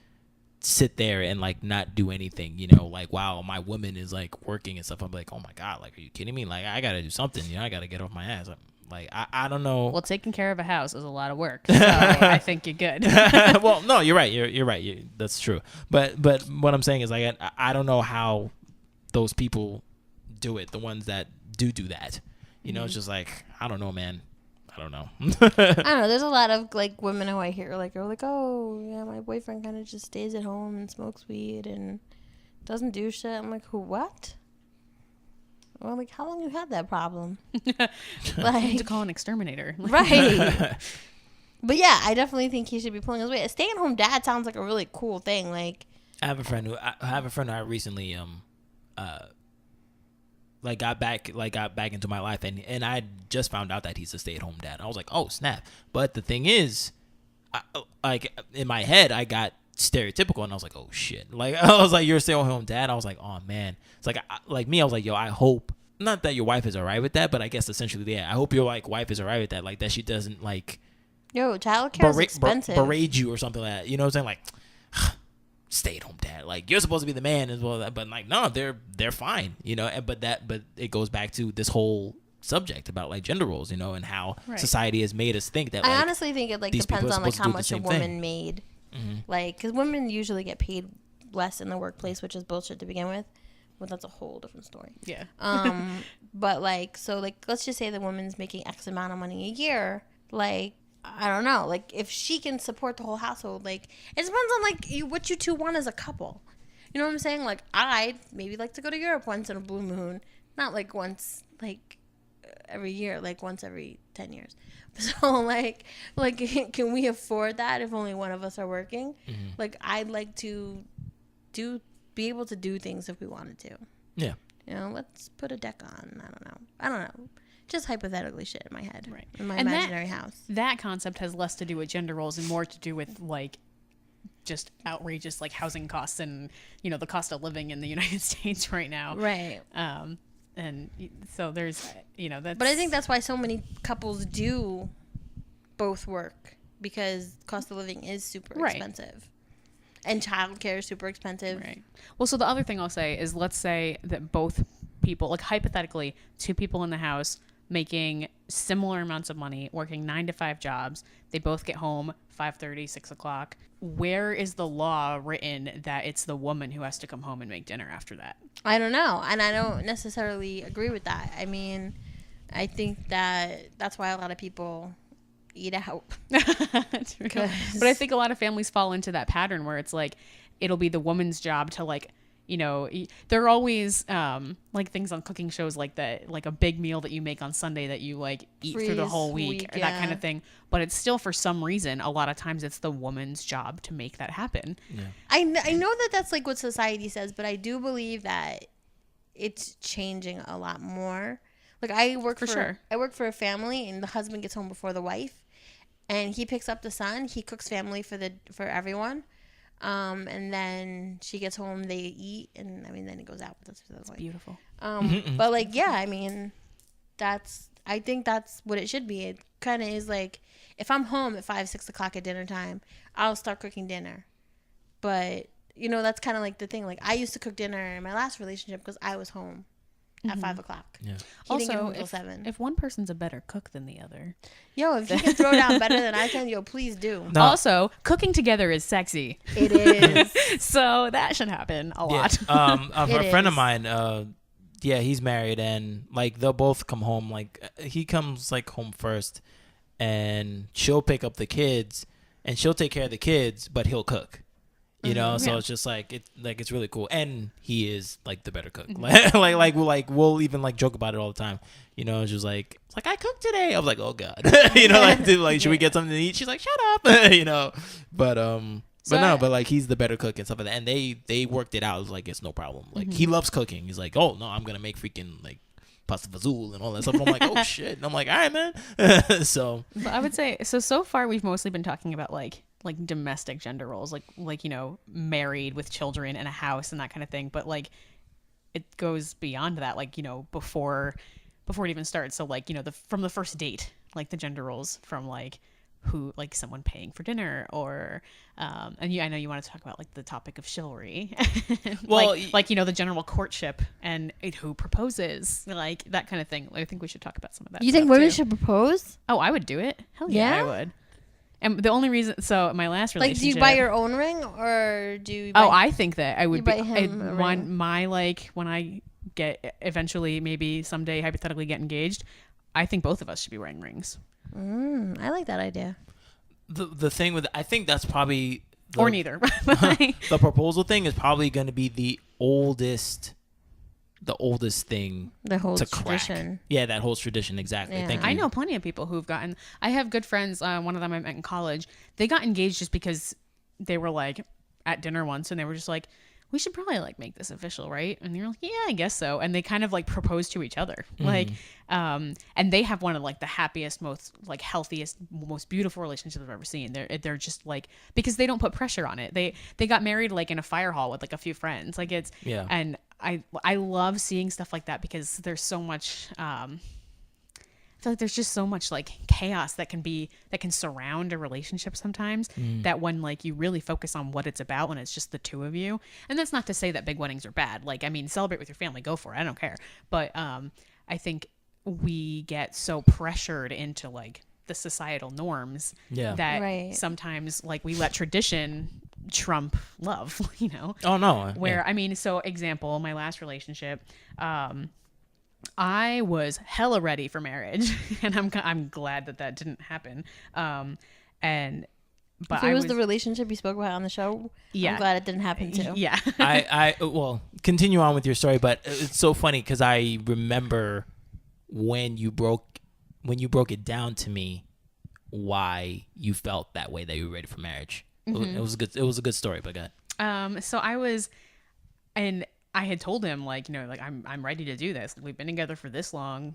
B: sit there and like not do anything, you know, like while my woman is like working and stuff. I'm like, oh my God, like, are you kidding me? Like, I gotta do something, you know, I gotta get off my ass. Like, I don't know.
C: Well, taking care of a house is a lot of work, so I think you're good.
B: Well, no, you're right. You're right. That's true. But what I'm saying is, like, I don't know how those people do it. The ones that do that, you know, it's just like, I don't know, man. I don't know.
A: I don't know. There's a lot of like women who I hear like are like, oh yeah, my boyfriend kind of just stays at home and smokes weed and doesn't do shit. I'm like, who? What? Well, like, how long you had that problem?
C: Like, to call an exterminator.
B: Mm-hmm.
A: Right. But yeah, I definitely think he should be pulling his weight. A stay-at-home dad sounds like a really cool thing. Like,
B: I have a friend who I recently got back into my life, and I just found out that he's a stay-at-home dad. I was like, oh snap! But the thing is, like in my head, I got stereotypical, and I was like, oh shit! Like I was like, you're a stay-at-home dad. I was like, oh man. It's like like me. I was like, yo, I hope not that your wife is alright with that, but I guess essentially, yeah, I hope your like wife is alright with that. Like that she doesn't like
A: yo, childcare is expensive.
B: berate you or something like that. You know what I'm saying? Like stay at home dad. Like you're supposed to be the man as well, but like no, they're fine. You know, but it goes back to this whole subject about like gender roles, you know, and how society has made us think that. Like,
A: I honestly think it like depends on like how much a woman made.
B: Mm-hmm.
A: Like, because women usually get paid less in the workplace, which is bullshit to begin with. Well, that's a whole different story.
C: Yeah.
A: But like, so like, let's just say the woman's making X amount of money a year. Like, I don't know. Like, if she can support the whole household, like, it depends on like what you two want as a couple. You know what I'm saying? Like, I'd maybe like to go to Europe once in a blue moon, not like once like every year, like once every 10 years. So like can we afford that if only one of us are working?
B: Mm-hmm.
A: Like, I'd like to be able to do things if we wanted to.
B: Yeah.
A: You know, let's put a deck on. I don't know. Just hypothetically shit in my head.
C: Right.
A: In my
C: And
A: imaginary house.
C: That concept has less to do with gender roles and more to do with like just outrageous like housing costs and, you know, the cost of living in the United States right now.
A: Right.
C: And so there's, you know, that's...
A: But I think that's why so many couples do both work, because cost of living is super expensive. And childcare is super expensive.
C: Right. Well, so the other thing I'll say is, let's say that both people, like hypothetically, two people in the house making similar amounts of money, working 9 to 5 jobs, they both get home 5:30, 6 o'clock. Where is the law written that it's the woman who has to come home and make dinner after that?
A: I don't know. And I don't necessarily agree with that. I mean, I think that's why a lot of people eat out.
C: But I think a lot of families fall into that pattern where it's like, it'll be the woman's job to like, you know, there are always like things on cooking shows like that, like a big meal that you make on Sunday that you like eat through the whole week or that kind of thing. But it's still, for some reason, a lot of times it's the woman's job to make that happen.
B: Yeah.
A: I know that that's like what society says, but I do believe that it's changing a lot more. Like, I work for a family, and the husband gets home before the wife, and he picks up the son. He cooks family for everyone. And then she gets home, they eat, and I mean, then he goes out with us. That's
C: Beautiful.
A: But like, yeah, I mean, I think that's what it should be. It kind of is like, if I'm home at 5, 6 o'clock at dinner time, I'll start cooking dinner. But, you know, that's kind of like the thing. Like, I used to cook dinner in my last relationship because I was home at 5 o'clock.
B: Yeah.
A: He didn't get home
C: Also,
A: till 7.
C: if one person's a better cook than the other.
A: Yo, if you can throw down better than I can, yo, please do.
B: No.
C: Also, cooking together is sexy.
A: It is.
C: So that should happen a lot.
B: A friend of mine, he's married, and like they'll both come home. Like he comes like home first, and she'll pick up the kids, and she'll take care of the kids, but he'll cook. You know, so it's just like it's really cool, and he is like the better cook. We'll even like joke about it all the time. You know, it's just like I cooked today. I was like, oh god, you know, like should we get something to eat? She's like, shut up, you know. But like he's the better cook and stuff like that, and they worked it out. It was like, it's no problem. Like he loves cooking. He's like, oh no, I'm gonna make freaking like pasta fazool and all that stuff. I'm like, oh shit, and I'm like, all right, man. So
C: But I would say so far we've mostly been talking about like like domestic gender roles, like you know, married with children and a house and that kind of thing, but like it goes beyond that, like, you know, before it even starts. So like, you know, from the first date, like the gender roles from like who, like someone paying for dinner, or and I know you want to talk about like the topic of chivalry.
B: Well,
C: like you know, the general courtship and who proposes, like that kind of thing. I think we should talk about some of that.
A: You think
C: stuff,
A: women
C: too.
A: should propose?
C: Oh, I would do it. Hell yeah,
A: Yeah?
C: I would. And the only reason, so my last
A: Like,
C: relationship.
A: do you buy your own ring, or do you buy...
C: Oh, I think that I would
A: You
C: be.
A: buy him a
C: Want
A: ring.
C: my, like, when I get eventually, maybe someday, hypothetically get engaged, I think both of us should be wearing rings.
A: I like that idea.
B: The thing with, I think that's probably
C: Or neither.
B: the proposal thing is probably going to be the oldest thing
A: The whole
B: to crack.
A: tradition.
B: Yeah, that whole tradition, exactly.
A: Yeah.
B: Thank you.
C: I know plenty of people who've gotten. I have good friends. One of them I met in college. They got engaged just because they were like at dinner once, and they were just like, "We should probably like make this official, right?" And they were like, "Yeah, I guess so." And they kind of like proposed to each other, like, and they have one of like the happiest, most like healthiest, most beautiful relationships I've ever seen. They're just like, because they don't put pressure on it. They got married like in a fire hall with like a few friends. Like it's
B: Yeah.
C: And I love seeing stuff like that, because there's so much. I feel like there's just so much like chaos that can surround a relationship sometimes, that when like you really focus on what it's about, when it's just the two of you. And that's not to say that big weddings are bad. Like, I mean, celebrate with your family, go for it. I don't care. But I think we get so pressured into like the societal norms that
A: Right.
C: sometimes like we let tradition trump love, you know?
B: Oh no.
C: Where, I mean, so example, my last relationship, I was hella ready for marriage, and I'm glad that didn't happen. But
A: If it was the relationship you spoke about on the show,
C: Yeah.
A: I'm glad it didn't happen too.
C: yeah.
B: I well, continue on with your story, but it's so funny because I remember when you broke it down to me why you felt that way, that you were ready for marriage. It was good. It was a good story, but go ahead.
C: So I was, and I had told him, like, you know, like I'm ready to do this. We've been together for this long.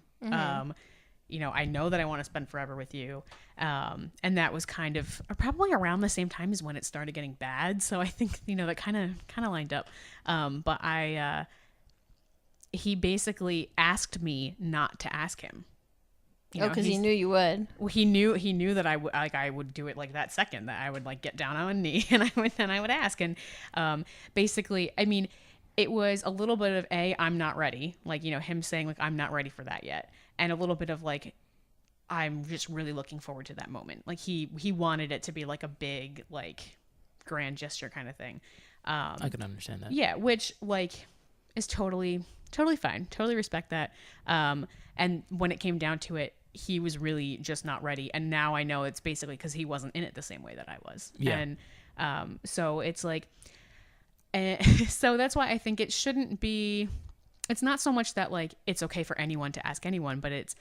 C: You know, I know that I want to spend forever with you. And that was kind of probably around the same time as when it started getting bad. So I think, you know, that kind of lined up. But he basically asked me not to ask him. You know,
A: because he knew you would.
C: Well, he knew that I would do it like that second, that I would like get down on one knee and I would ask. And basically, I mean, it was a little bit of I'm not ready, like, you know, him saying like I'm not ready for that yet, and a little bit of like I'm just really looking forward to that moment. Like he wanted it to be like a big like grand gesture kind of thing.
B: I can understand that.
C: Yeah, which like is totally fine. Totally respect that. And when it came down to it, he was really just not ready. And now I know it's basically because he wasn't in it the same way that I was.
B: Yeah.
C: And so it's like, so that's why I think it shouldn't be, it's not so much that like it's okay for anyone to ask anyone, but it's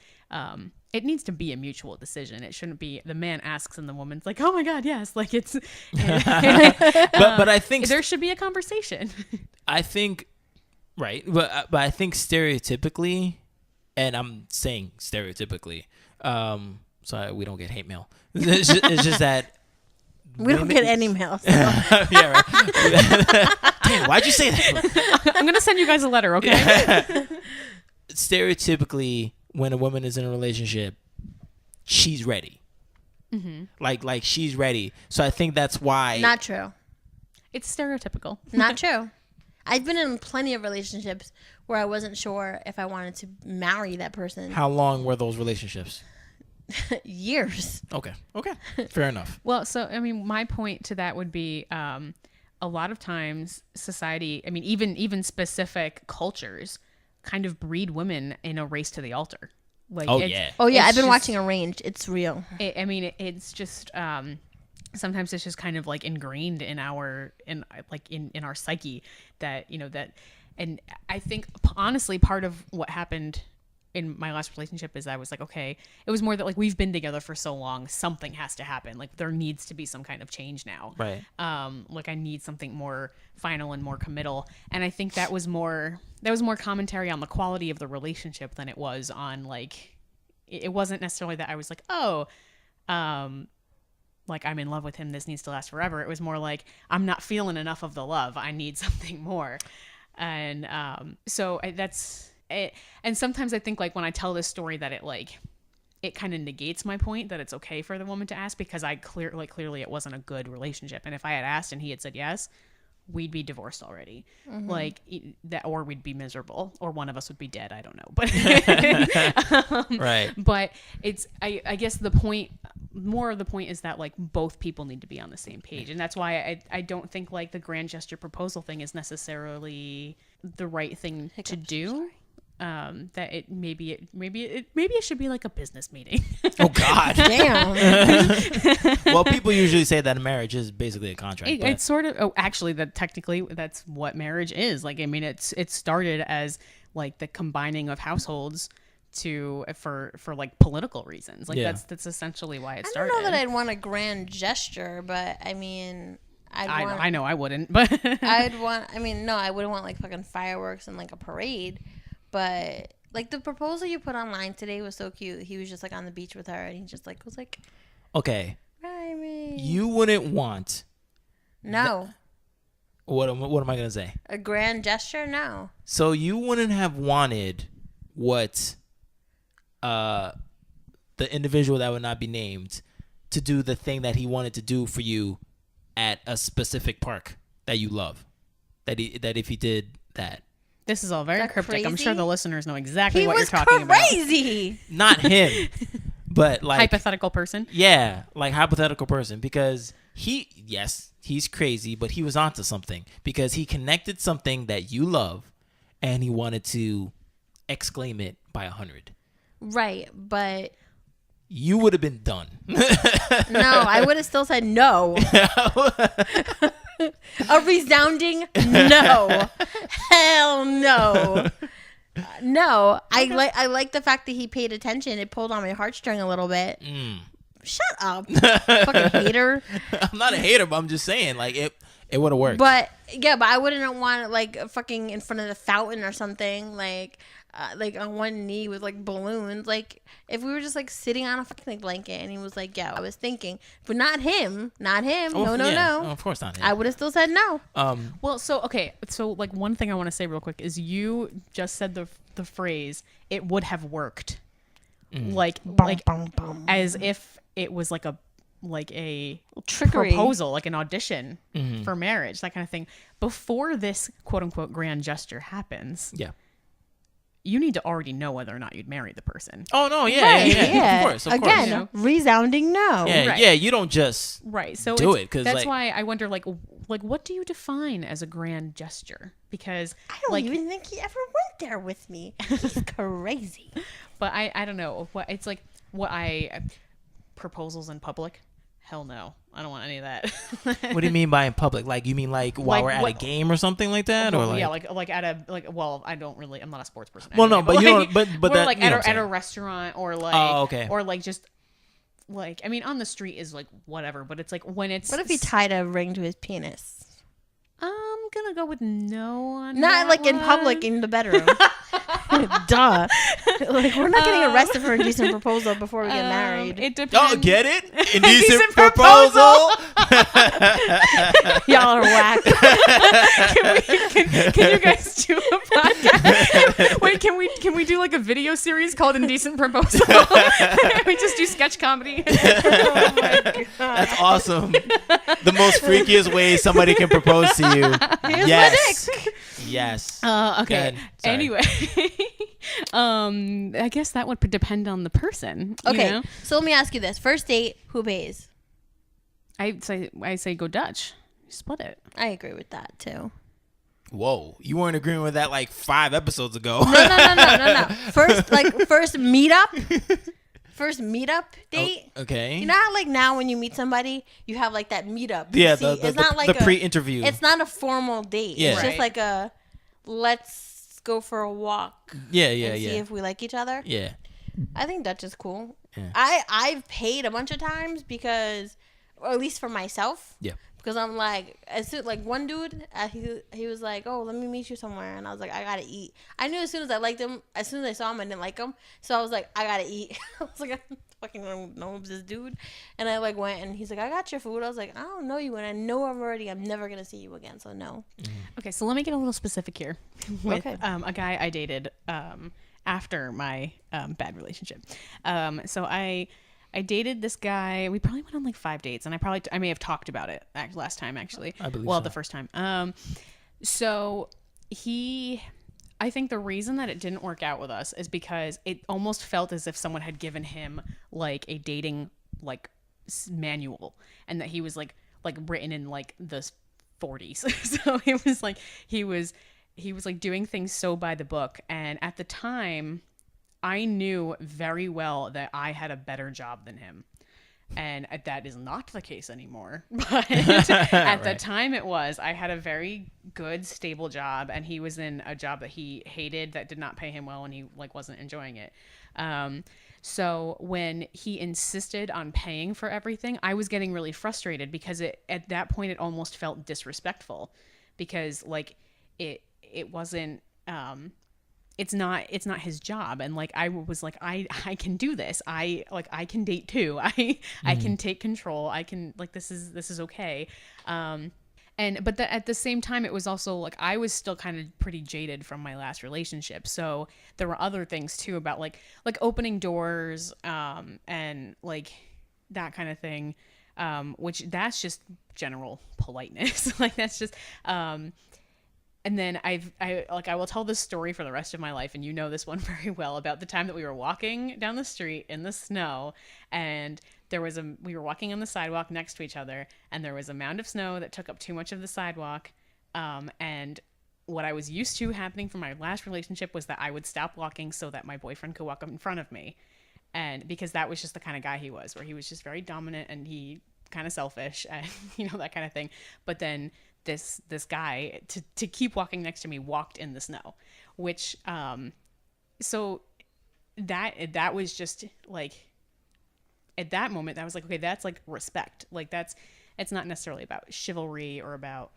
C: it needs to be a mutual decision. It shouldn't be the man asks and the woman's like, oh my God, yes. Like it's
B: but I think
C: there should be a conversation.
B: I think right, but I think stereotypically, and I'm saying stereotypically, so we don't get hate mail. It's just that
A: We don't get any mail. So.
B: yeah, right. Damn, why'd you say that?
C: I'm gonna send you guys a letter, okay?
B: Stereotypically, when a woman is in a relationship, she's ready. Like she's ready. So I think that's why.
A: Not true.
C: It's stereotypical.
A: Not true. I've been in plenty of relationships where I wasn't sure if I wanted to marry that person.
B: How long were those relationships?
A: Years.
B: Okay, fair enough.
C: Well, so I mean, my point to that would be, a lot of times society, I mean, even specific cultures, kind of breed women in a race to the altar. Like,
B: Oh
C: it's-
B: yeah.
A: Oh yeah,
C: it's
A: I've been
C: just-
A: watching Arranged. It's real.
C: It's just sometimes it's just kind of like ingrained in our in our psyche that, you know, that, and I think honestly part of what happened in my last relationship is I was like, okay, it was more that like we've been together for so long, something has to happen. Like there needs to be some kind of change now.
B: Right.
C: Like I need something more final and more committal. And I think that was more commentary on the quality of the relationship than it was on like, it wasn't necessarily that I was like, oh, like I'm in love with him, this needs to last forever. It was more like I'm not feeling enough of the love, I need something more. And that's it. And sometimes I think like when I tell this story that it kind of negates my point that it's okay for the woman to ask, because clearly it wasn't a good relationship, and if I had asked and he had said yes, we'd be divorced already. Like that, or we'd be miserable, or one of us would be dead. I don't know, but
B: Right.
C: But it's I guess more of the point is that like both people need to be on the same page, and that's why I don't think like the grand gesture proposal thing is necessarily the right thing to do. That maybe it should be like a business meeting.
B: Oh God.
A: Damn.
B: Well, people usually say that a marriage is basically a contract.
C: It's sort of actually that technically that's what marriage is. Like I mean, it started as like the combining of households for like political reasons. Like that's essentially why it started.
A: I don't know that I'd want a grand gesture, but I mean,
C: I know I wouldn't, but
A: I wouldn't want like fucking fireworks and like a parade. But like the proposal you put online today was so cute. He was just like on the beach with her, and he just like was like,
B: okay,
A: marry me.
B: You wouldn't want what am I gonna say?
A: A grand gesture? No.
B: So you wouldn't have wanted what the individual that would not be named to do the thing that he wanted to do for you at a specific park that you love. That if he did that.
C: This is all very cryptic.
A: Crazy?
C: I'm sure the listeners know exactly
A: He
C: what
A: was
C: you're talking about.
A: crazy.
B: Not him, but like
C: Hypothetical person.
B: Yeah, like hypothetical person, because he's crazy, but he was onto something, because he connected something that you love, and he wanted to exclaim it by 100.
A: Right, but
B: You would have been done.
A: no, I would have still said no. A resounding no. Hell no. No,
C: Okay.
A: I like the fact that he paid attention. It pulled on my heartstring a little bit. Shut up, fucking hater.
B: I'm not a hater, but I'm just saying, like it would have worked.
A: But yeah, but I wouldn't want it like fucking in front of the fountain or something, like on one knee with like balloons. Like if we were just like sitting on a fucking like, blanket and he was like, yeah, I was thinking, but not him.
B: Oh,
A: No.
B: Oh, of course not him.
A: I would have still said no.
C: Well, so like one thing I want to say real quick is you just said the phrase "it would have worked," like as if it was like a
A: trickery
C: proposal, like an audition for marriage, that kind of thing. Before this quote unquote grand gesture happens, you need to already know whether or not you'd marry the person.
B: Oh no, yeah. Of course.
A: Again,
C: you know?
A: resounding no.
B: Yeah,
C: Right.
B: yeah. You don't just
C: So
B: do it, because
C: that's why I wonder, like what do you define as a grand gesture? Because
A: I don't even think he ever went there with me. He's crazy.
C: But I don't know what it's like. Proposals in public? Hell no, I don't want any of that.
B: What do you mean by in public? Like you mean like while we're at a game or something like that, or like
C: yeah, like at a well, I don't really. I'm not a sports person.
B: Well, no,
C: anyway,
B: but you
C: like,
B: don't. But
C: or
B: that,
C: like
B: you know
C: at a restaurant, or like
B: okay,
C: or like just like I mean on the street is like whatever, but it's like when it's
A: What if he tied a ring to his penis?
C: I'm gonna go with no on
A: Not
C: that
A: like in
C: one.
A: public in the bedroom. Duh. Like we're not getting arrested for indecent proposal before we get married.
C: It depends.
B: Oh, get it? Indecent
C: Indecent
B: proposal.
A: Y'all are whack.
C: Can you guys do a podcast? Wait, can we do like a video series called Indecent Proposal? We just do sketch comedy.
A: Oh my God.
B: That's awesome. The most freakiest way somebody can propose to you.
A: Here's
B: Yes.
A: my dick.
B: Yes.
C: Okay.
B: Go ahead. Sorry.
C: Anyway, I guess that would depend on the person.
A: Okay,
C: You know?
A: so let me ask you this: first date, who pays?
C: I say go Dutch. Split it.
A: I agree with that too.
B: Whoa, you weren't agreeing with that like 5 episodes ago.
A: No. First meetup date.
B: Okay.
A: You know how like now when you meet somebody, you have like that meetup.
B: Yeah,
A: See,
B: the
A: it's not like
B: the pre-interview.
A: It's not a formal date.
B: Yeah.
A: It's just
C: Right.
A: like a let's go for a walk.
B: Yeah,
A: and see
B: yeah.
A: if we like each other.
B: Yeah.
A: I think Dutch is cool.
B: Yeah.
A: I've paid a bunch of times because, or at least for myself.
B: Yeah.
A: Because I'm like, as soon, like one dude, he was like, "Oh, let me meet you somewhere," and I was like, "I gotta eat." I knew as soon as I liked him, as soon as I saw him, I didn't like him, so I was like, "I gotta eat." I was like, "I don't fucking know this dude," and I like went, and he's like, "I got your food." I was like, "I don't know you, and I know I'm never gonna see you again, so no."
C: Okay, so let me get a little specific here with
A: Okay.
C: a guy I dated after my bad relationship. So I dated this guy. We probably went on like 5 dates, and I may have talked about it last time actually.
B: I believe
C: well,
B: so.
C: the first time. So I think the reason that it didn't work out with us is because it almost felt as if someone had given him like a dating like manual, and that he was like written in like the 40s. So it was like he was like doing things so by the book, and at the time I knew very well that I had a better job than him. And that is not the case anymore. But at the
B: Right.
C: time it was. I had a very good, stable job, and he was in a job that he hated, that did not pay him well, and he like wasn't enjoying it. So when he insisted on paying for everything, I was getting really frustrated because at that point it almost felt disrespectful, because like it wasn't it's not his job. And like I was like, I can do this. I can date too. I can take control. I can, like, this is okay. But at the same time, it was also like I was still kind of pretty jaded from my last relationship, so there were other things too about like opening doors, and like that kind of thing, which that's just general politeness. Like that's just and then I will tell this story for the rest of my life, and you know this one very well, about the time that we were walking down the street in the snow, and we were walking on the sidewalk next to each other, and there was a mound of snow that took up too much of the sidewalk, and what I was used to happening from my last relationship was that I would stop walking so that my boyfriend could walk up in front of me, and because that was just the kind of guy he was, where he was just very dominant and he kind of selfish and that kind of thing. But then this guy, to keep walking next to me, walked in the snow, which so that was just like, at that moment that was like, okay, that's like respect. Like it's not necessarily about chivalry or about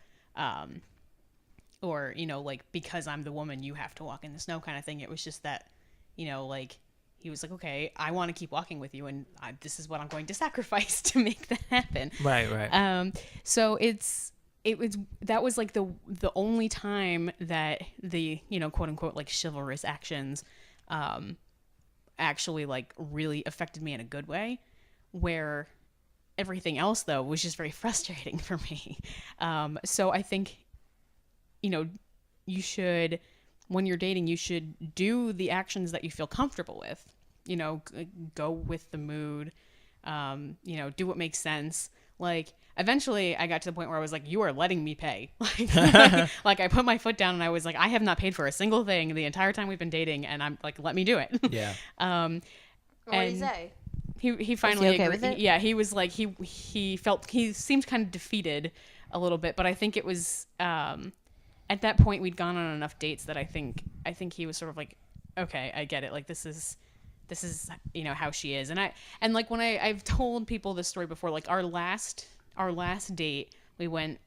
C: or like, because I'm the woman you have to walk in the snow kind of thing. It was just that like he was like, okay, I want to keep walking with you, and this is what I'm going to sacrifice to make that happen.
B: Right.
C: So that was like the only time that the quote unquote like chivalrous actions actually like really affected me in a good way, where everything else though was just very frustrating for me. So I think you should, when you're dating, you should do the actions that you feel comfortable with, go with the mood, do what makes sense. Like eventually I got to the point where I was like, you are letting me pay. Like I put my foot down and I was like, I have not paid for a single thing the entire time we've been dating, and I'm like, let me do it.
B: Yeah.
A: What did he say?
C: He finally
A: okay
C: agreed.
A: with it?
C: Yeah, he was like, he seemed kind of defeated a little bit, but I think it was at that point we'd gone on enough dates that I think he was sort of like, okay, I get it. Like this is how she is. And like when I've told people this story before, like our last date, we went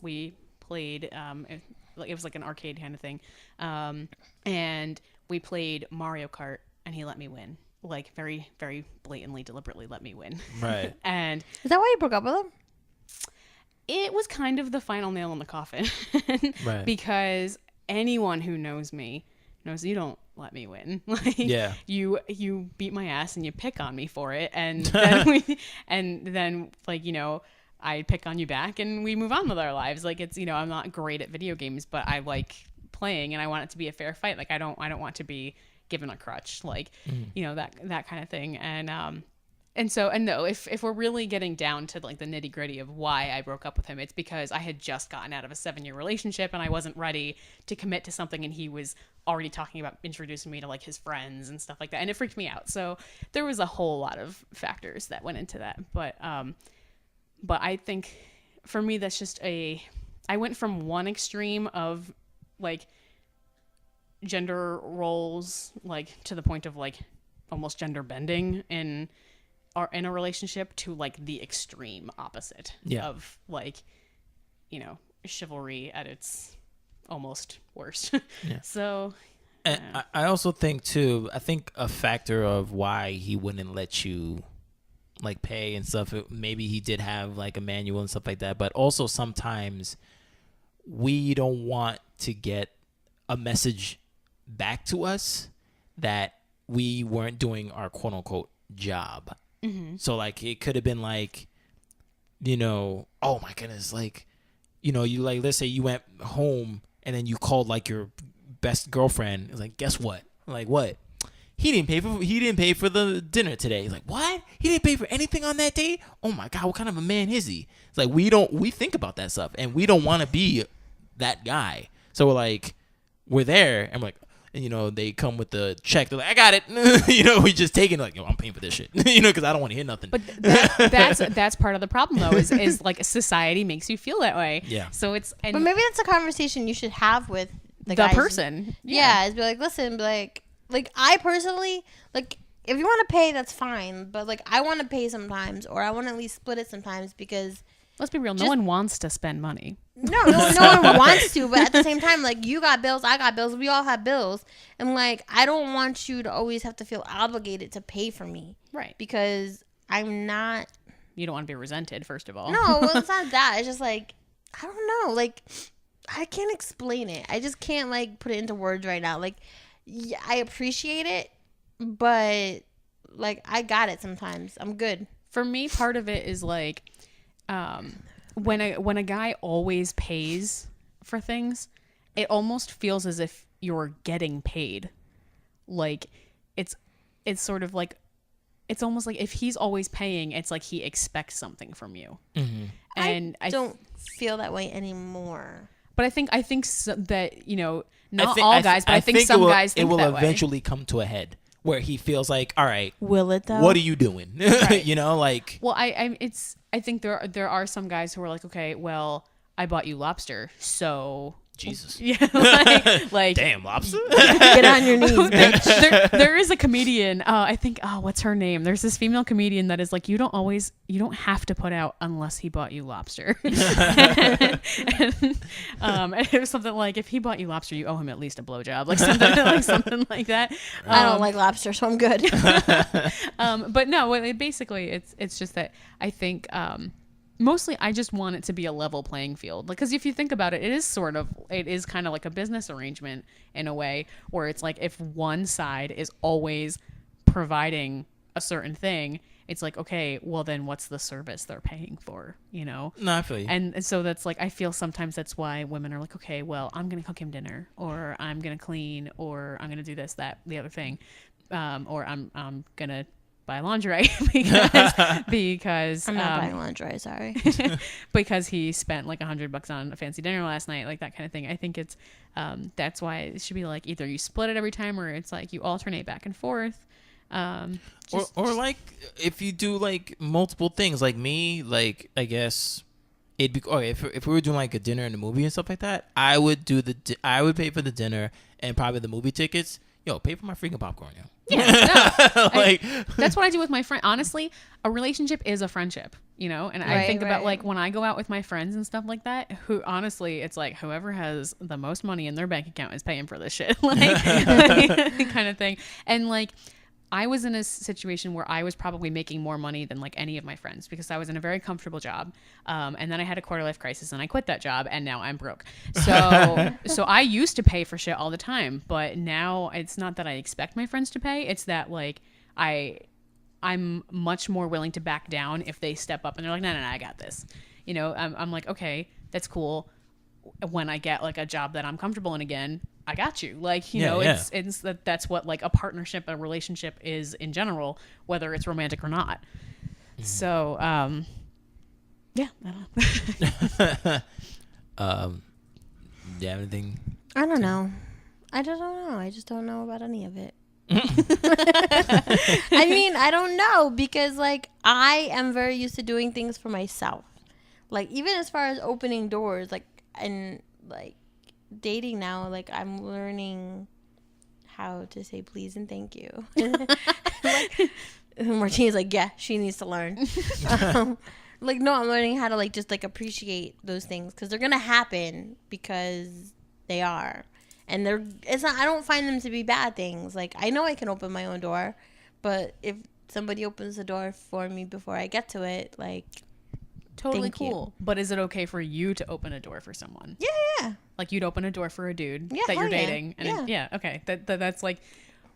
C: we played it was like an arcade kind of thing, and we played Mario Kart, and he let me win, like very very blatantly, deliberately let me win.
B: Right.
C: And
A: Is that why you broke up with him?
C: it was kind of the final nail in the coffin.
B: Right.
C: Because anyone who knows me knows you don't let me win. Like,
B: Yeah.
C: you beat my ass and you pick on me for it, and then like I pick on you back and we move on with our lives. Like it's I'm not great at video games, but I like playing and I want it to be a fair fight. Like I don't want to be given a crutch, like that kind of thing. And no, if we're really getting down to like the nitty gritty of why I broke up with him, it's because I had just gotten out of a 7-year relationship and I wasn't ready to commit to something, and he was already talking about introducing me to like his friends and stuff like that, and it freaked me out. So there was a whole lot of factors that went into that. But I think for me, that's just I went from one extreme of like gender roles, like to the point of like almost gender bending are in a relationship to like the extreme opposite of like, chivalry at its almost worst. So
B: and I also think too, I think a factor of why he wouldn't let you like pay and stuff, maybe he did have like a manual and stuff like that, but also sometimes we don't want to get a message back to us that we weren't doing our quote unquote job. So like it could have been like, oh my goodness, like, you like, let's say you went home and then you called like your best girlfriend. It's like, guess what? Like, what? He didn't pay for the dinner today. He's like, what? He didn't pay for anything on that date? Oh my God, what kind of a man is he? It's like, we think about that stuff and we don't want to be that guy. So we're there and we're like, they come with the check. They're like, I got it. We just take it like, yo, I'm paying for this shit. Because I don't want to hear nothing.
C: But that's part of the problem though, is like society makes you feel that way.
B: Yeah.
C: So
A: but maybe that's a conversation you should have with the
C: person.
A: Yeah. Is be like, listen, be like I personally, like, if you want to pay, that's fine. But like, I want to pay sometimes, or I want to at least split it sometimes because.
C: Let's be real. No one wants to spend money.
A: No one wants to. But at the same time, like, you got bills, I got bills, we all have bills, and like, I don't want you to always have to feel obligated to pay for me,
C: right?
A: Because I'm not.
C: You don't want to be resented, first of all.
A: No, well, it's not that. It's just like, I don't know. Like, I can't explain it. I just can't like put it into words right now. Like, yeah, I appreciate it, but like, I got it sometimes. I'm good.
C: For me, part of it is like, when a guy always pays for things, it almost feels as if you're getting paid. Like, it's sort of like, it's almost like if he's always paying, it's like he expects something from you.
B: Mm-hmm.
C: And
A: I don't feel that way anymore.
C: But I think so that, not all guys, but I think some guys think
B: it will
C: that way.
B: eventually come to a head where he feels like, all right,
A: will it though?
B: What are you doing?
C: Right.
B: Like.
C: Well, I think there are some guys who are like, okay, well, I bought you lobster, so.
B: Jesus.
C: Yeah, like
B: damn, lobster.
A: Get on your knees, bitch.
C: There is a comedian. I think. What's her name? There's this female comedian that is like, you don't have to put out unless he bought you lobster. and it was something like, if he bought you lobster, you owe him at least a blowjob, like something like that.
A: I don't like lobster, so I'm good.
C: But no, basically, it's just that I think. Mostly, I just want it to be a level playing field. Because if you think about it, it is kind of like a business arrangement in a way, where it's like if one side is always providing a certain thing, it's like, okay, well then what's the service they're paying for,
B: No, I feel you.
C: And so that's like, I feel sometimes that's why women are like, okay, well, I'm going to cook him dinner, or I'm going to clean, or I'm going to do this, that, the other thing. Or I'm going to buy lingerie because
A: I'm not buying lingerie, sorry.
C: because he spent like $100 on a fancy dinner last night, like that kind of thing. I think it's that's why it should be like either you split it every time, or it's like you alternate back and forth.
B: Or like if you do like multiple things, like me, like I guess it'd be if we were doing like a dinner and a movie and stuff like that, I would pay for the dinner and probably the movie tickets. Yo, pay for my freaking popcorn, yo.
C: Yeah, no. That's what I do with my friend. Honestly, a relationship is a friendship, and I think about like when I go out with my friends and stuff like that, who honestly, it's like whoever has the most money in their bank account is paying for this shit, like kind of thing. And like, I was in a situation where I was probably making more money than like any of my friends because I was in a very comfortable job. And then I had a quarter life crisis and I quit that job and now I'm broke. So I used to pay for shit all the time, but now it's not that I expect my friends to pay. It's that like I'm much more willing to back down if they step up and they're like, no, I got this. I'm like, okay, that's cool. When I get like a job that I'm comfortable in again, I got you. Like, it's that's what like a partnership, a relationship is in general, whether it's romantic or not. Mm-hmm. So, yeah, I don't know.
B: Do you have anything?
A: I don't know. I just don't know. I just don't know about any of it. I mean, I don't know because like I am very used to doing things for myself. Like even as far as opening doors, like and like dating now, like I'm learning how to say please and thank you. Martina's like, yeah, she needs to learn. Like, no, I'm learning how to like just like appreciate those things because they're gonna happen because they are, and it's not. I don't find them to be bad things. Like, I know I can open my own door, but if somebody opens the door for me before I get to it, like,
C: Totally
A: thank
C: cool. But is it okay for you to open a door for someone?
A: yeah.
C: Like you'd open a door for a dude
A: Yeah,
C: that you're
A: hell yeah.
C: dating, and
A: Yeah.
C: okay, that's like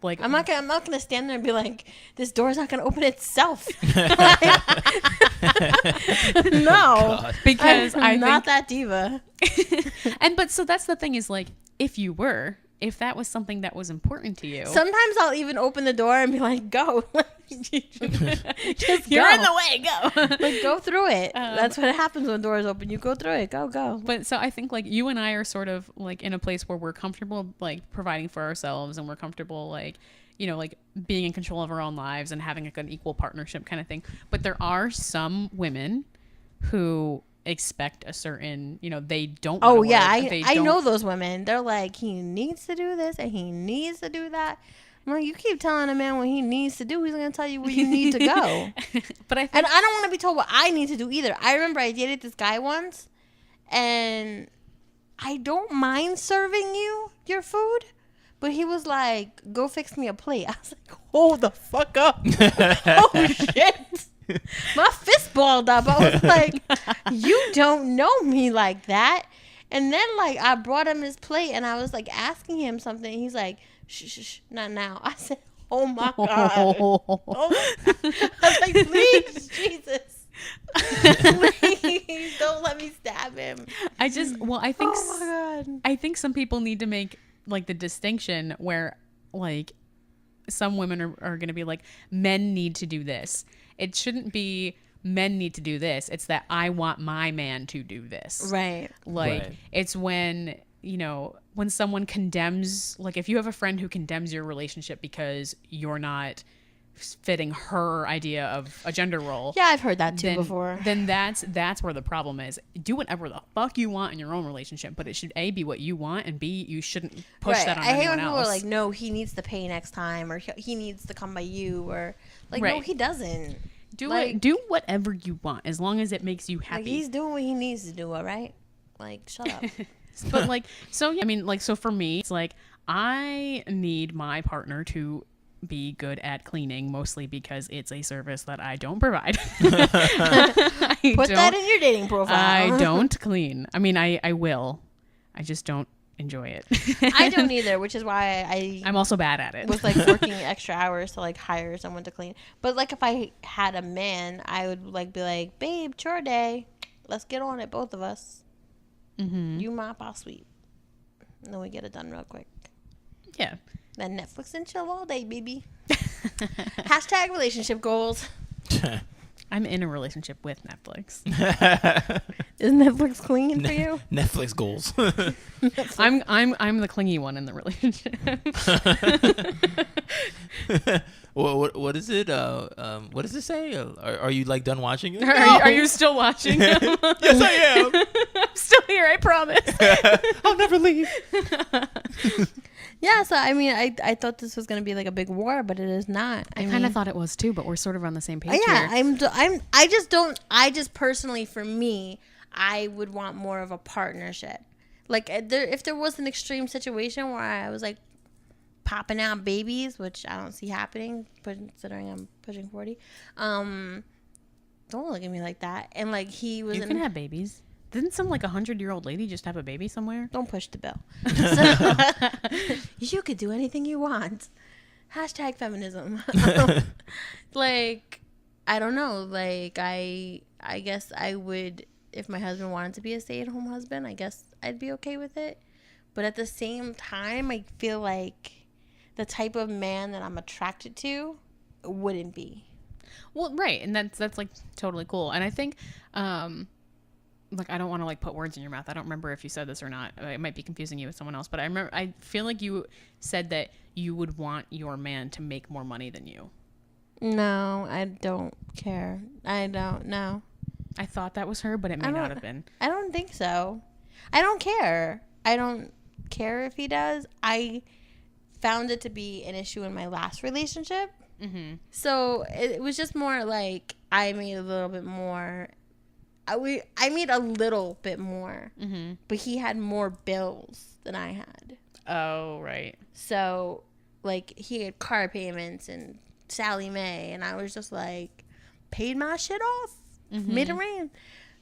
A: I'm not gonna stand there and be like, this door's not gonna open itself. No,
C: because
A: I'm
C: I
A: not
C: think
A: that diva.
C: but so that's the thing is like if that was something that was important to you,
A: Sometimes I'll even open the door and be like, go. Just
C: you're
A: go.
C: in the way, go.
A: Like, go through it. That's what happens when doors open. You go through it. Go.
C: But so I think like you and I are sort of like in a place where we're comfortable like providing for ourselves and we're comfortable like, you know, like being in control of our own lives and having like an equal partnership kind of thing. But there are some women who expect a certain, you know, they don't.
A: Oh,
C: wanna
A: yeah.
C: work,
A: I know those women. They're like, he needs to do this and he needs to do that. I'm like, you keep telling a man what he needs to do. He's going to tell you where you need to go.
C: But I think
A: And I don't want to be told what I need to do either. I remember I dated this guy once, and I don't mind serving you your food, but he was like, go fix me a plate. I was like, hold the fuck up. Oh, shit. My fist balled up. I was like, you don't know me like that. And then, like, I brought him his plate, and I was, like, asking him something. He's like, shh, not now. I said, oh, my God. Oh, my God. I was like, please, Jesus. Please don't let me stab him.
C: I think
A: Oh, my God.
C: I think some people need to make like the distinction where like some women are going to be like, men need to do this. It shouldn't be men need to do this. It's that I want my man to do this.
A: Right.
C: Like
B: Right.
C: it's when, you know, when someone condemns, like if you have a friend who condemns your relationship because you're not fitting her idea of a gender role.
A: Yeah, I've heard that too before.
C: Then that's where the problem is. Do whatever the fuck you want in your own relationship, but it should A, be what you want, and B, you shouldn't push that on
A: I hate
C: anyone
A: when people
C: else.
A: are like, no, he needs to pay next time, or he needs to come by you, or like, no,
C: Right.
A: he doesn't.
C: Do whatever you want as long as it makes you happy.
A: Like, he's doing what he needs to do, all right? Like, shut up.
C: But like, so yeah, I mean, like, so for me, it's like I need my partner to be good at cleaning, mostly because it's a service that I don't provide.
A: Put that in your dating profile.
C: I don't clean. I mean, I will. I just don't enjoy it.
A: I don't either, which is why
C: I'm also bad at it.
A: was like working extra hours to like hire someone to clean. But like if I had a man, I would like be like, babe, chore day. Let's get on it, both of us.
C: Mm-hmm.
A: You mop, I'll sweep. And then we get it done real quick.
C: Yeah.
A: Then Netflix and chill all day, baby. Hashtag relationship goals.
C: I'm in a relationship with Netflix.
A: Is Netflix clean for you?
B: Netflix goals.
C: I'm the clingy one in the relationship.
B: What is it? What does it say? Are you like done watching it?
C: Are you still watching?
B: Yes, I am.
C: I'm still here, I promise.
B: I'll never leave.
A: Yeah, so I mean, I thought this was gonna be like a big war, but it is not.
C: I kind of thought it was too, but we're sort of on the same page
A: Yeah,
C: here.
A: I just personally, for me, I would want more of a partnership. Like, if there was an extreme situation where I was like popping out babies, which I don't see happening, considering I'm pushing 40. Don't look at me like that. And like he was,
C: You can have babies. Didn't some like 100-year-old lady just have a baby somewhere?
A: Don't push the bill. So, you could do anything you want. Hashtag feminism. Like, I don't know. Like, I guess I would, if my husband wanted to be a stay-at-home husband, I guess I'd be okay with it. But at the same time, I feel like the type of man that I'm attracted to wouldn't be.
C: Well, right, and that's like totally cool. And I think, like, I don't want to like put words in your mouth. I don't remember if you said this or not. It might be confusing you with someone else, but I feel like you said that you would want your man to make more money than you.
A: No, I don't care. I don't know.
C: I thought that was her, but it may not have been.
A: I don't think so. I don't care. I don't care if he does. I found it to be an issue in my last relationship So it was just more like I made a little bit more. I made a little bit more, but he had more bills than I had.
C: Oh, right.
A: So, like, he had car payments and Sally Mae, and I was just like, paid my shit off, made it rain.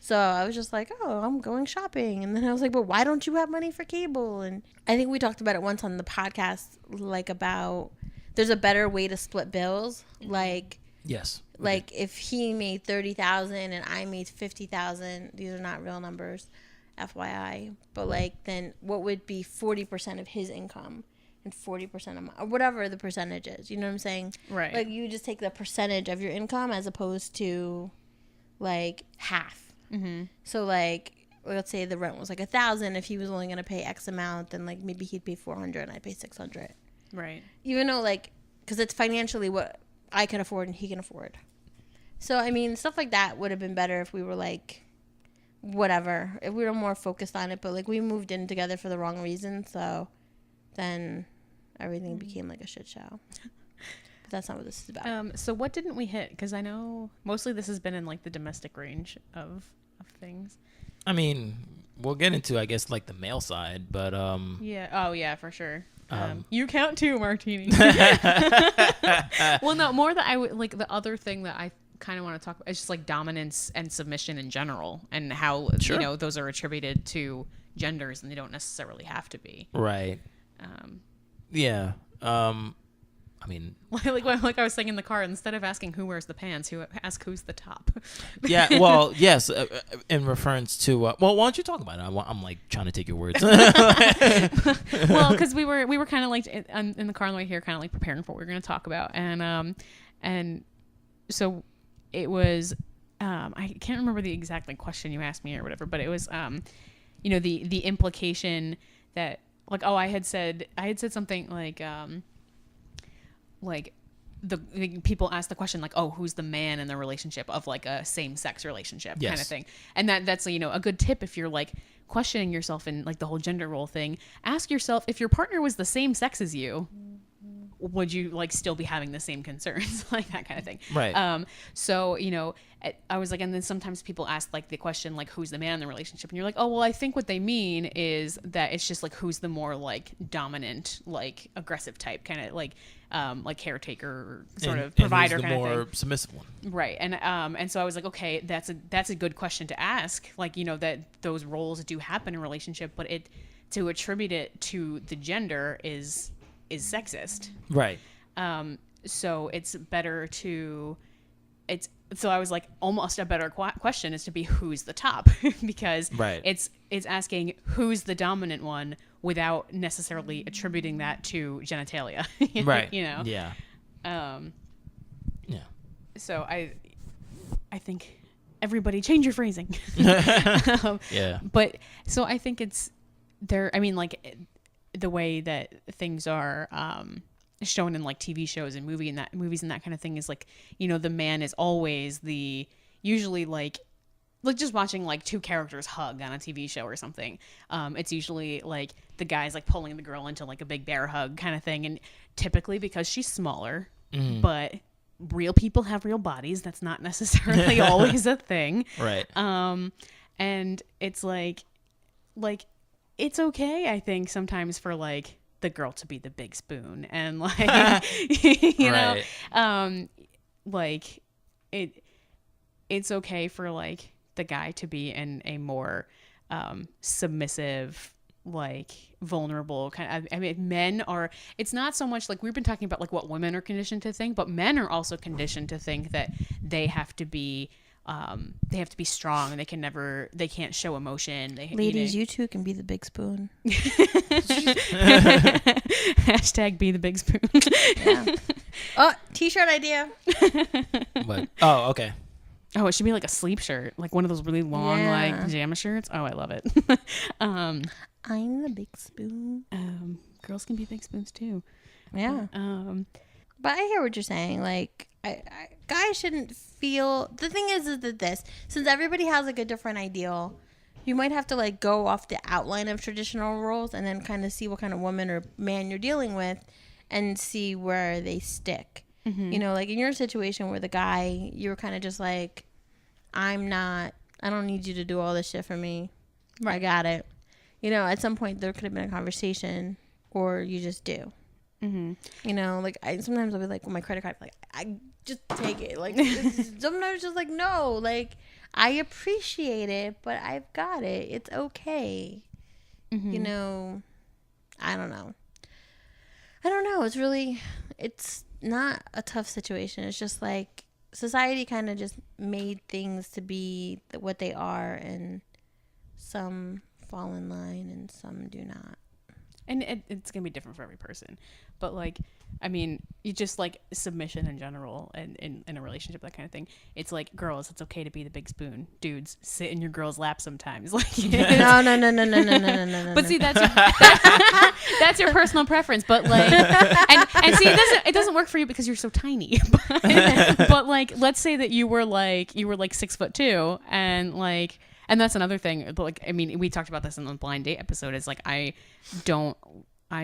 A: So I was just like, oh, I'm going shopping. And then I was like, but why don't you have money for cable? And I think we talked about it once on the podcast, like, about there's a better way to split bills. Like,
B: Yes.
A: like if he made 30,000 and I made 50,000, these are not real numbers, FYI. But like, then what would be 40% of his income and 40% of my, or whatever the percentage is? You know what I'm saying?
C: Right.
A: Like you just take the percentage of your income as opposed to like half. So like, let's say the rent was like 1,000. If he was only gonna pay X amount, then like maybe he'd pay 400 and I'd pay 600.
C: Right.
A: Even though like, because it's financially what I can afford and he can afford. So, I mean, stuff like that would have been better if we were like, whatever, if we were more focused on it. But like, we moved in together for the wrong reason. So then everything became like a shit show. But that's not what this is about.
C: So what didn't we hit? Because I know mostly this has been in like the domestic range of things.
B: I mean, we'll get into, I guess, like the male side, but
C: Yeah. Oh, yeah, for sure. You count too, Martini. Well, no, more that I would like the other thing that I kind of want to talk about is just like dominance and submission in general, and how
B: Sure.
C: you know those are attributed to genders and they don't necessarily have to be.
B: right. Yeah. I mean,
C: like I was saying in the car, instead of asking who wears the pants, ask who's the top.
B: yeah. Well, yes. In reference to, well, why don't you talk about it? I'm like trying to take your words.
C: Well, because we were kind of like in the car on the way here, kind of like preparing for what we were going to talk about, and so it was I can't remember the exact like question you asked me or whatever, but it was you know the implication that like I had said something like the people ask the question like, oh, who's the man in the relationship of like a same-sex relationship kind of thing, and that's you know a good tip if you're like questioning yourself in like the whole gender role thing. Ask yourself, if your partner was the same sex as you, would you like still be having the same concerns? Like that kind of thing.
B: Right.
C: So, you know, I was like, and then sometimes people ask like the question, like, who's the man in the relationship? And you're like, oh, well, I think what they mean is that it's just like, who's the more like dominant, like aggressive type, kind of like caretaker or sort of provider
B: and who's the
C: kind
B: more
C: of thing.
B: submissive one.
C: Right. And so I was like, okay, that's a good question to ask. Like, you know, that those roles do happen in a relationship, but to attribute it to the gender is sexist.
B: Right.
C: So it's better to so I was like, almost a better question is to be who's the top, because
B: right.
C: it's asking who's the dominant one without necessarily attributing that to genitalia.
B: Right.
C: You know.
B: Yeah. Yeah.
C: So I think everybody change your phrasing.
B: Yeah.
C: But so I think it's there. I mean, like the way that things are shown in like TV shows and movies and that kind of thing is like, you know, the man is always usually like just watching like two characters hug on a TV show or something. It's usually like the guy's like pulling the girl into like a big bear hug kind of thing. And typically because she's smaller, but real people have real bodies. That's not necessarily always a thing.
B: Right.
C: And it's like it's okay, I think, sometimes for like the girl to be the big spoon and like you know like it's okay for like the guy to be in a more submissive, like vulnerable kind of, I mean, men are, it's not so much like we've been talking about like what women are conditioned to think, but men are also conditioned to think that they have to be strong and they can't show emotion.
A: Ladies, you two can be the big spoon.
C: Hashtag be the big spoon.
A: Yeah. Oh, t-shirt idea.
B: But okay.
C: Oh, it should be like a sleep shirt, like one of those really long like pajama shirts. Oh, I love it.
A: I'm the big spoon.
C: Girls can be big spoons too.
A: Yeah. But I hear what you're saying. Like, guys shouldn't feel. The thing is that since everybody has like a different ideal, you might have to like go off the outline of traditional roles and then kind of see what kind of woman or man you're dealing with, and see where they stick. You know, like in your situation where the guy, you were kind of just like, I don't need you to do all this shit for me. I got it. You know, at some point there could have been a conversation, or you just do. You know, like sometimes I'll be like, with my credit card, like, I just take it. Like, sometimes just like, no, like, I appreciate it, but I've got it. It's okay. You know, I don't know. It's not a tough situation. It's just like society kind of just made things to be what they are, and some fall in line and some do not.
C: And it's going to be different for every person. But, like, I mean, you just, like, submission in general and in a relationship, that kind of thing. It's like, girls, it's okay to be the big spoon. Dudes, sit in your girl's lap sometimes. Like,
A: No.
C: But see, that's your personal preference. But, like, and see, it doesn't work for you because you're so tiny. But like, let's say that you were like 6'2", and like, and that's another thing. But like, I mean, we talked about this in the blind date episode. Is like, I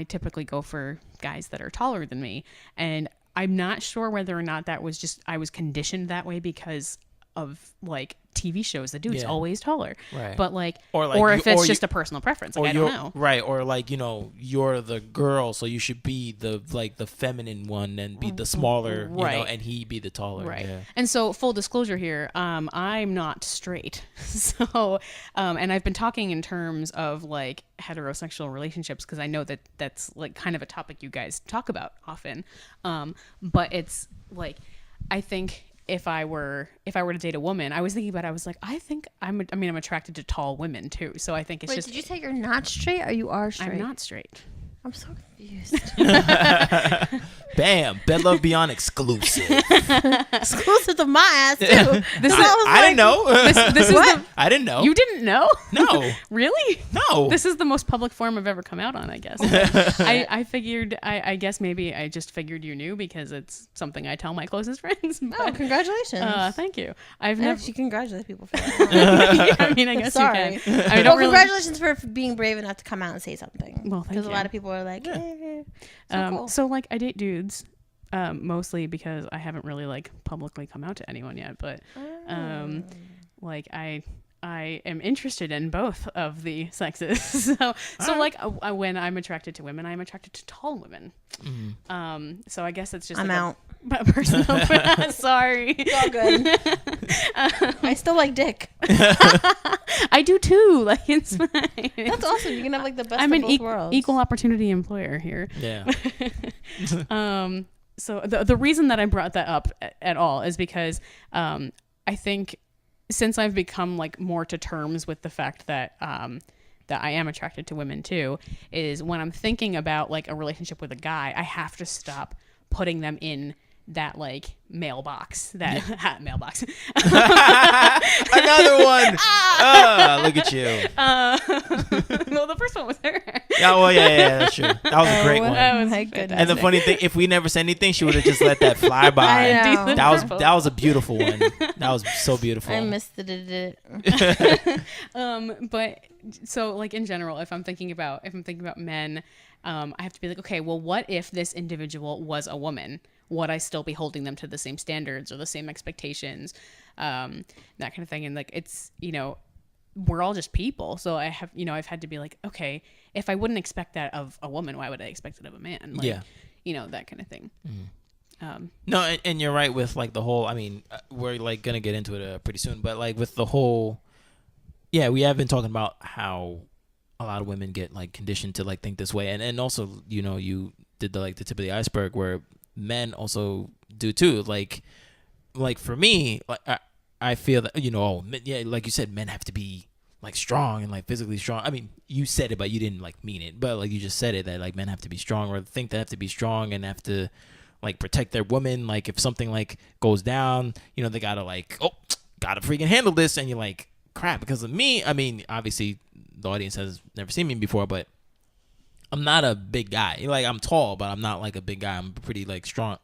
C: typically go for guys that are taller than me, and I'm not sure whether or not that was just I was conditioned that way because of like TV shows. The dude's always taller,
B: right?
C: But like,
B: or
C: if it's just a personal preference, like, I don't know,
B: right? Or like, you know, you're the girl, so you should be the feminine one and be the smaller,
C: right?
B: You know, and he be the taller,
C: right?
B: Yeah.
C: And so, full disclosure here, I'm not straight, so and I've been talking in terms of like heterosexual relationships because I know that that's like kind of a topic you guys talk about often, but it's like, I think if I were to date a woman, I was thinking about it, I was like, I'm attracted to tall women too. So I think it's just.
A: Did you say you're not straight or you are straight?
C: I'm not straight.
A: I'm so confused.
B: Bam, Bed Love Beyond exclusive.
A: Exclusive to my ass too.
B: I didn't know.
C: This
B: what? I didn't know.
C: You didn't know?
B: No.
C: Really?
B: No.
C: This is the most public forum I've ever come out on, I guess. I figured, I guess maybe I just figured you knew because it's something I tell my closest friends. But,
A: oh, congratulations.
C: Thank you.
A: She congratulates people for that.
C: Yeah, I mean, I guess
A: sorry.
C: you can. I mean,
A: congratulations for being brave enough to come out and say something.
C: Well, thank you.
A: Because a lot of people are like, cool.
C: So like, I date dudes. Mostly because I haven't really like publicly come out to anyone yet, but like I am interested in both of the sexes. so like when I'm attracted to women, I'm attracted to tall women. So I guess it's just
A: I'm out.
C: Personal. Sorry.
A: It's all good. I still like dick.
C: I do too. Like, it's fine.
A: That's awesome. You can have like the best
C: I'm
A: of
C: an
A: both worlds.
C: equal opportunity employer here.
B: Yeah.
C: So the reason that I brought that up at all is because I think since I've become like more to terms with the fact that that I am attracted to women too, is when I'm thinking about like a relationship with a guy, I have to stop putting them in that like mailbox, mailbox.
B: Another one. Look at you.
C: Well, the first one was her.
B: Yeah, well, yeah, that's true. That was a great one.
C: That was
A: my goodness.
B: And the funny thing, if we never said anything, she would have just let that fly by.
A: I know.
B: That was a beautiful one. That was so beautiful.
A: I missed it.
C: But so like in general, if I'm thinking about men, I have to be like, okay, well, what if this individual was a woman? Would I still be holding them to the same standards or the same expectations, that kind of thing? And like, it's, you know, we're all just people. So I have, you know, I've had to be like, okay, if I wouldn't expect that of a woman, why would I expect it of a man? Like,
B: yeah.
C: You know, that kind of thing.
B: No, and you're right with like the whole, I mean, we're like going to get into it pretty soon, but like with the whole, yeah, we have been talking about how a lot of women get like conditioned to like think this way. And also, you know, you did the tip of the iceberg where men also do too. Like for me, like I feel that, you know, yeah, like you said, men have to be like strong and like physically strong. I mean, you said it, but you didn't like mean it. But like you just said it, that like men have to be strong, or think they have to be strong and have to like protect their woman. Like if something like goes down, you know, they gotta gotta freaking handle this. And you're like, crap, because of me. I mean, obviously the audience has never seen me before, but I'm not a big guy. Like, I'm tall, but I'm not like a big guy. I'm pretty like strong,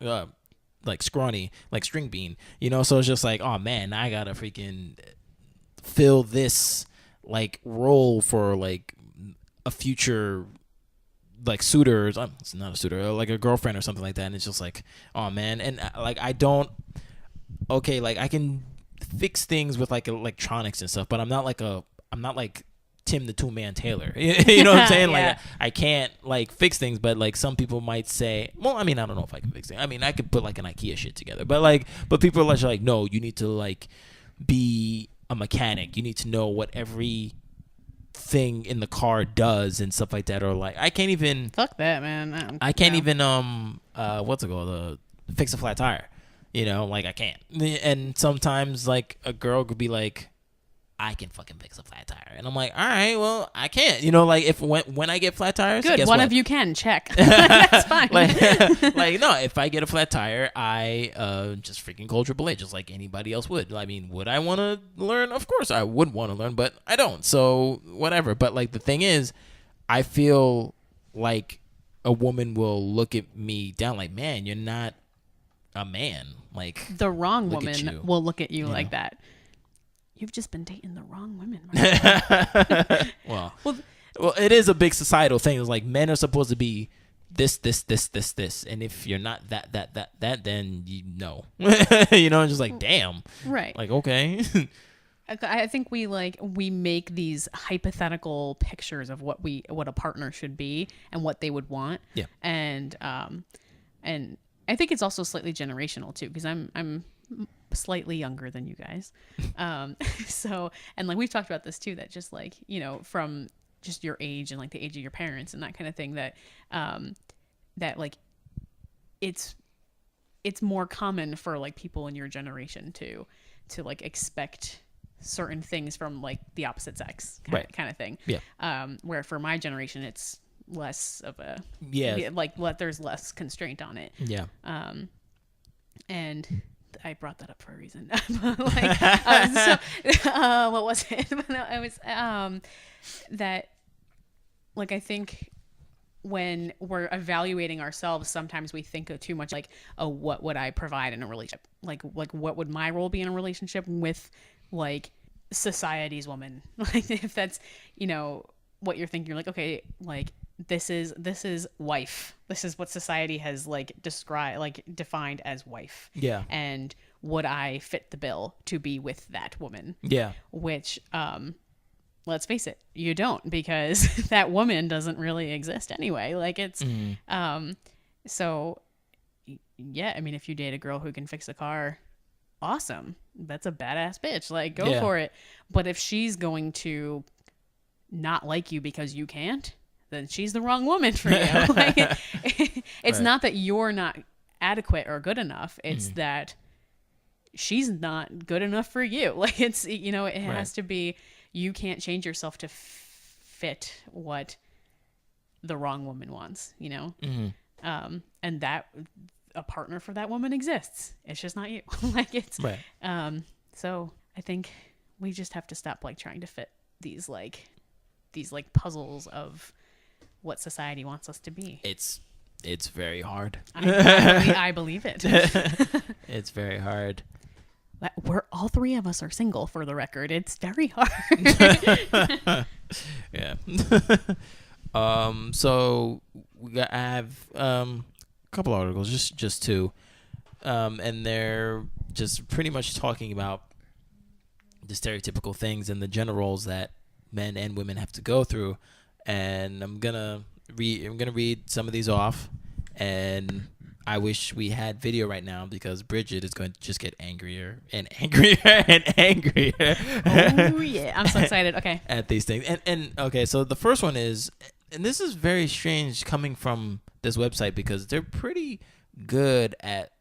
B: like scrawny, like string bean, you know? So it's just like, oh man, I gotta freaking fill this like role for like a future like suitors. It's not a suitor, like a girlfriend or something like that, and it's just like, oh man, and like I don't. Okay, like I can fix things with like electronics and stuff, but I'm not like Tim the Two Man Taylor. You know what I'm saying?
C: Yeah.
B: Like I can't like fix things, but like some people might say, well, I mean, I don't know if I can fix things. I mean, I could put like an IKEA shit together, but people are like, no, you need to like be a mechanic. You need to know what every thing in the car does and stuff like that. Or like I can't even
C: Fuck that, man.
B: I can't even what's it called, fix a flat tire. You know, like I can't. And sometimes like a girl could be like, I can fucking fix a flat tire, and I'm like, all right, well, I can't. You know, like if when I get flat tires,
C: Good,
B: guess
C: one
B: what?
C: of you can check. That's fine.
B: like no, if I get a flat tire, I just freaking call AAA, just like anybody else would. I mean, would I want to learn? Of course, I would want to learn, but I don't. So whatever. But like the thing is, I feel like a woman will look at me down, like, man, you're not a man. Like
C: The wrong
B: look at
C: woman
B: you.
C: will look at you
B: You
C: like
B: know.
C: that. You've just been dating the wrong women. Mark.
B: well, it is a big societal thing. It's like men are supposed to be this, and if you're not that, then you know, you know, just like damn,
C: Right.
B: like okay,
C: I think we make these hypothetical pictures of what a partner should be and what they would want.
B: Yeah.
C: And I think it's also slightly generational too, because I'm slightly younger than you guys. So, and like we've talked about this too, that just like, you know, from just your age and like the age of your parents and that kind of thing, that that like it's more common for like people in your generation to like expect certain things from like the opposite sex kind of thing.
B: Yeah.
C: Where for my generation it's less of a there's less constraint on it.
B: Yeah.
C: And I brought that up for a reason. What was it? No, it was that like I think when we're evaluating ourselves, sometimes we think of too much like, oh, what would I provide in a relationship? Like what would my role be in a relationship with like society's woman? Like if that's, you know, what you're thinking, you're like, okay, like this is wife. This is what society has like defined as wife.
B: Yeah.
C: And would I fit the bill to be with that woman?
B: Yeah.
C: Which let's face it, you don't, because that woman doesn't really exist anyway. Like it's so yeah, I mean if you date a girl who can fix a car, awesome. That's a badass bitch. Like go for it. But if she's going to not like you because you can't, then she's the wrong woman for you. Like, it's not that you're not adequate or good enough. It's that she's not good enough for you. Like it's, you know, it has to be, you can't change yourself to fit what the wrong woman wants, you know? And that a partner for that woman exists. It's just not you. Like it's, so I think we just have to stop like trying to fit these puzzles of what society wants us to be.
B: It's very hard.
C: I believe it.
B: It's very hard.
C: We're all three of us are single, for the record. It's very hard.
B: Yeah. So I have a couple articles, just two, and they're just pretty much talking about the stereotypical things and the gender roles that men and women have to go through, and I'm gonna read some of these off, and I wish we had video right now because Brigid is going to just get angrier and angrier and angrier.
C: Oh yeah, I'm so excited. Okay,
B: at these things, and okay, so the first one is, and this is very strange coming from this website because they're pretty good at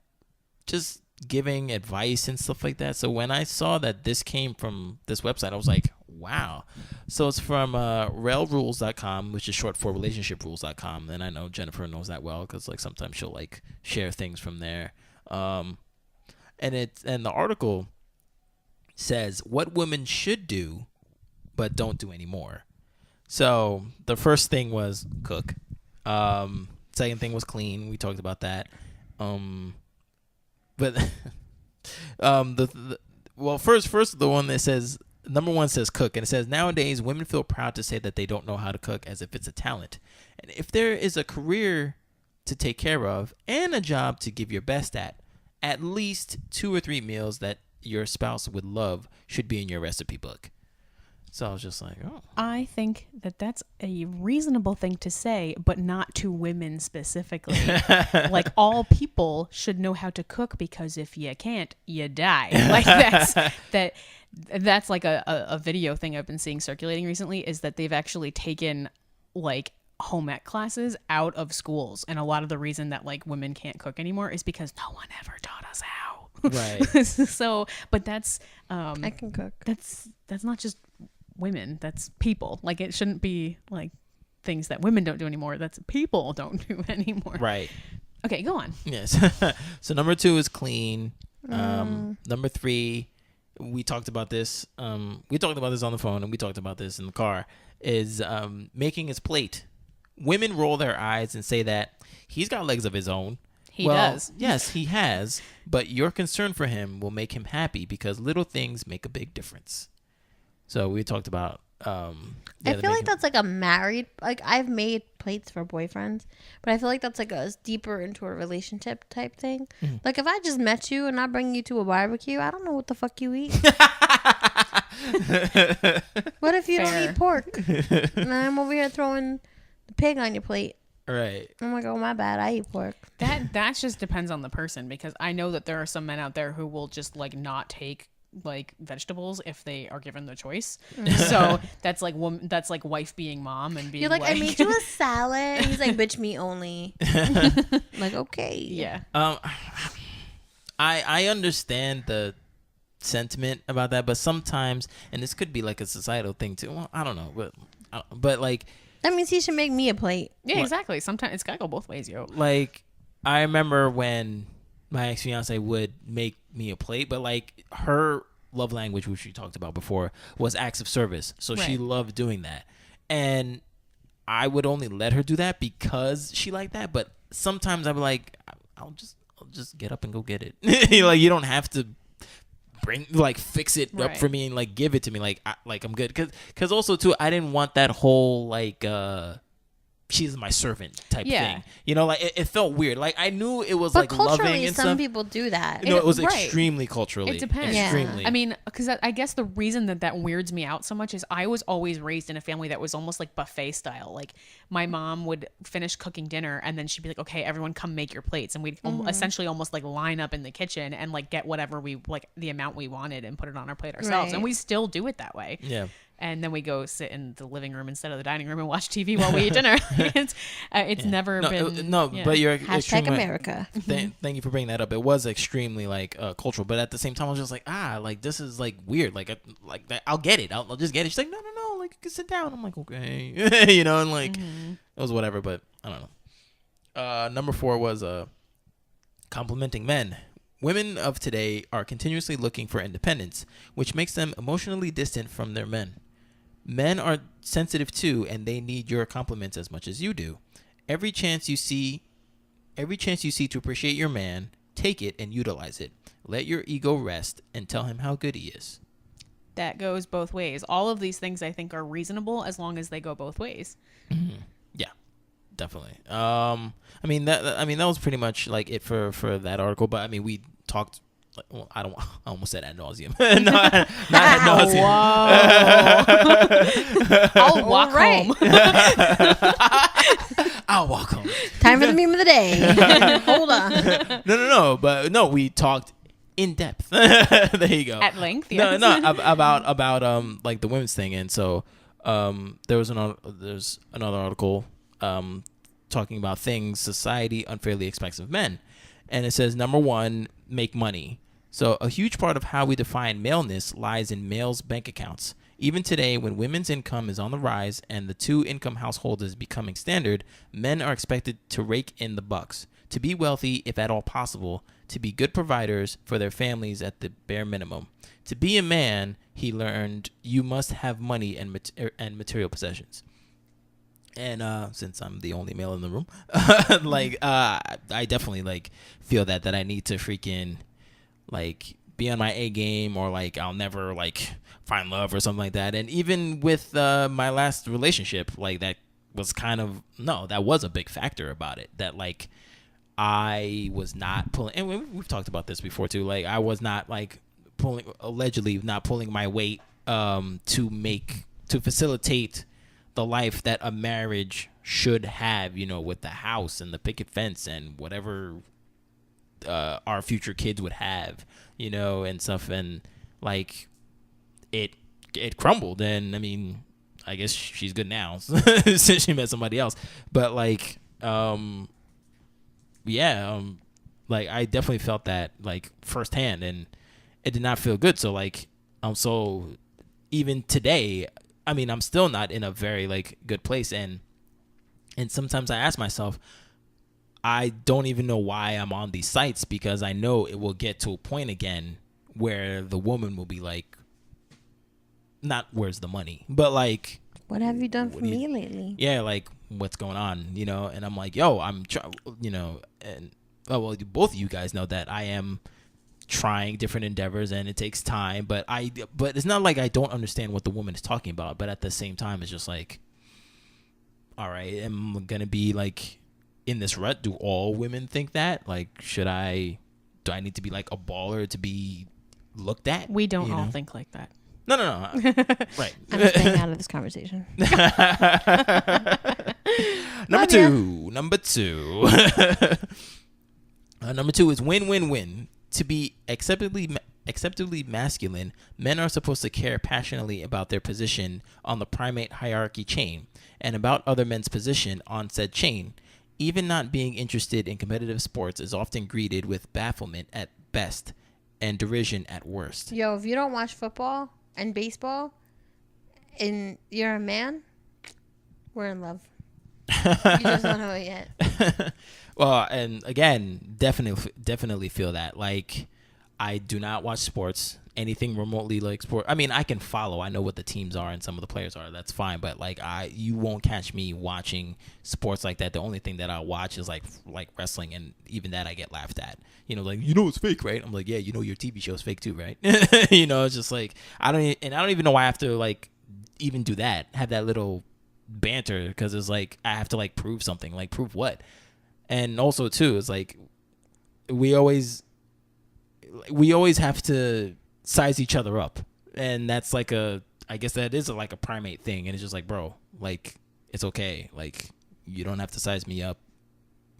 B: just giving advice and stuff like that. So when I saw that this came from this website, I was like, wow. So it's from railrules.com, which is short for relationshiprules.com. And I know Jennifer knows that well because like sometimes she'll like share things from there. And the article says what women should do but don't do anymore. So the first thing was cook. Second thing was clean. We talked about that. But first the one that says number one says cook, and it says nowadays women feel proud to say that they don't know how to cook as if it's a talent, And if there is a career to take care of and a job to give your best at least 2 or 3 meals that your spouse would love should be in your recipe book. So I was just like, oh.
C: I think that that's a reasonable thing to say, but not to women specifically. Like, all people should know how to cook, because if you can't, you die. Like, that's like a video thing I've been seeing circulating recently, is that they've actually taken like home ec classes out of schools, and a lot of the reason that like women can't cook anymore is because no one ever taught us how.
B: Right.
C: So, but that's
A: I can cook.
C: That's not just women, that's people. Like, it shouldn't be like things that women don't do anymore, that's people don't do anymore.
B: Right.
C: Okay, go on.
B: Yes. So number 2 is clean. Number 3, we talked about this. We talked about this on the phone, and we talked about this in the car, is making his plate. Women roll their eyes and say that he's got legs of his own.
C: He does.
B: Yes, he has. But your concern for him will make him happy, because little things make a big difference. So we talked about.
A: I feel like that's like a married. Like, I've made plates for boyfriends, but I feel like that's like a deeper into a relationship type thing.
B: Mm-hmm.
A: Like, if I just met you and I bring you to a barbecue, I don't know what the fuck you eat. What if you don't
C: Fair.
A: eat pork? And I'm over here throwing the pig on your plate.
B: Right.
A: I'm like, oh, my bad, I eat pork.
C: That just depends on the person, because I know that there are some men out there who will just like not take like vegetables if they are given the choice. So that's like that's like wife being mom and being
A: You're like, I made you a salad. He's like, bitch, meat only. Like, okay.
C: Yeah.
B: I understand the sentiment about that, but sometimes, and this could be like a societal thing too. Well, I don't know, but like,
A: That means he should make me a plate.
C: Yeah, exactly. Sometimes it's gotta go both ways, yo.
B: like, I remember when my ex-fiance would make me a plate, but like, her love language, which we talked about before, was acts of service. So she
C: Right.
B: loved doing that. And I would only let her do that because she liked that. But sometimes I'd be like, I'll just get up and go get it. Like, you don't have to fix it up
C: Right.
B: for me and like give it to me. Like, I'm good. Cause also too, I didn't want that whole like, she's my servant type
C: Yeah.
B: thing. You know, like it felt weird. Like, I knew it was
A: But
B: like
A: culturally,
B: loving and
A: some
B: stuff.
A: people do that.
B: No, it was
C: Right.
B: extremely culturally.
C: It depends.
A: Yeah.
B: Extremely.
C: I mean, because I guess the reason that weirds me out so much is I was always raised in a family that was almost like buffet style. Like, my mom would finish cooking dinner and then she'd be like, okay, everyone come make your plates. And we'd essentially almost like line up in the kitchen and like get whatever we like, the amount we wanted, and put it on our plate ourselves.
A: Right.
C: And we still do it that way.
B: Yeah.
C: And then we go sit in the living room instead of the dining room and watch TV while we eat dinner. It's never been.
B: No,
C: yeah.
B: but you're
A: Hashtag
B: extremely-
A: America.
B: Thank you for bringing that up. It was extremely like cultural, but at the same time, I was just like, like, this is like weird. Like I'll get it. I'll just get it. She's like, no. Like, you can sit down. I'm like, okay, you know, and like it was whatever. But I don't know. Number 4 was complimenting men. Women of today are continuously looking for independence, which makes them emotionally distant from their men. Men are sensitive too, and they need your compliments as much as you do. Every chance you see to appreciate your man, take it and utilize it. Let your ego rest and tell him how good he is.
C: That goes both ways. All of these things I think are reasonable as long as they go both ways.
B: Yeah, definitely. I mean that was pretty much like it for that article. But I mean, we talked. Well, I almost said ad nauseum. not ad nauseum.
C: I'll walk home.
B: I'll walk home.
A: Time for the meme of the day. Hold on.
B: No. But no, we talked in depth. There you go.
C: At length, yes.
B: No, about like the women's thing, and so there's another article talking about things society unfairly expects of men, and it says number 1, make money. So a huge part of how we define maleness lies in males' bank accounts. Even today, when women's income is on the rise and the 2-income household is becoming standard, men are expected to rake in the bucks, to be wealthy if at all possible, to be good providers for their families at the bare minimum. To be a man, he learned, you must have money and material possessions. And since I'm the only male in the room, I definitely like feel that I need to freaking like be on my A game, or like I'll never like find love or something like that. And even with my last relationship, like that was kind of, no, that was a big factor about it, that like I was not pulling, and we've talked about this before too, like I was not like allegedly not pulling my weight to facilitate the life that a marriage should have, you know, with the house and the picket fence and whatever our future kids would have, you know, and stuff. And like it crumbled. And I mean, I guess she's good now since she met somebody else. But like, like I definitely felt that like firsthand, and it did not feel good. So like, so even today, I mean, I'm still not in a very like good place, and sometimes I ask myself, I don't even know why I'm on these sites, because I know it will get to a point again where the woman will be like, not where's the money, but like,
A: what have you done for me lately?
B: Yeah, like what's going on, you know? And I'm like, yo, I'm trying, you know, and well, both of you guys know that I am trying different endeavors and it takes time, but it's not like I don't understand what the woman is talking about, but at the same time it's just like, all right, am I gonna be like in this rut? Do all women think that? Like, do I need to be like a baller to be looked at?
C: We don't all think like that.
B: No. Right.
A: I'm staying out of this conversation.
B: Number two. Number two is win-win-win. To be acceptably masculine, men are supposed to care passionately about their position on the primate hierarchy chain and about other men's position on said chain. Even not being interested in competitive sports is often greeted with bafflement at best and derision at worst.
A: Yo, if you don't watch football and baseball and you're a man, we're in love. You just don't know it yet.
B: Well, and again, definitely feel that. Like, I do not watch sports, anything remotely like sport. I mean, I can follow. I know what the teams are and some of the players are. That's fine. But like, you won't catch me watching sports like that. The only thing that I'll watch is like wrestling, and even that I get laughed at. You know, like, you know it's fake, right? I'm like, yeah, you know your TV show's fake too, right? You know, it's just like I don't even know why I have to like even do that. Have that little banter, because it's like I have to like prove something. Like, prove what? And also too, it's like we always have to size each other up, and that's like I guess that is like a primate thing, and it's just like, bro, like, it's okay, like, you don't have to size me up.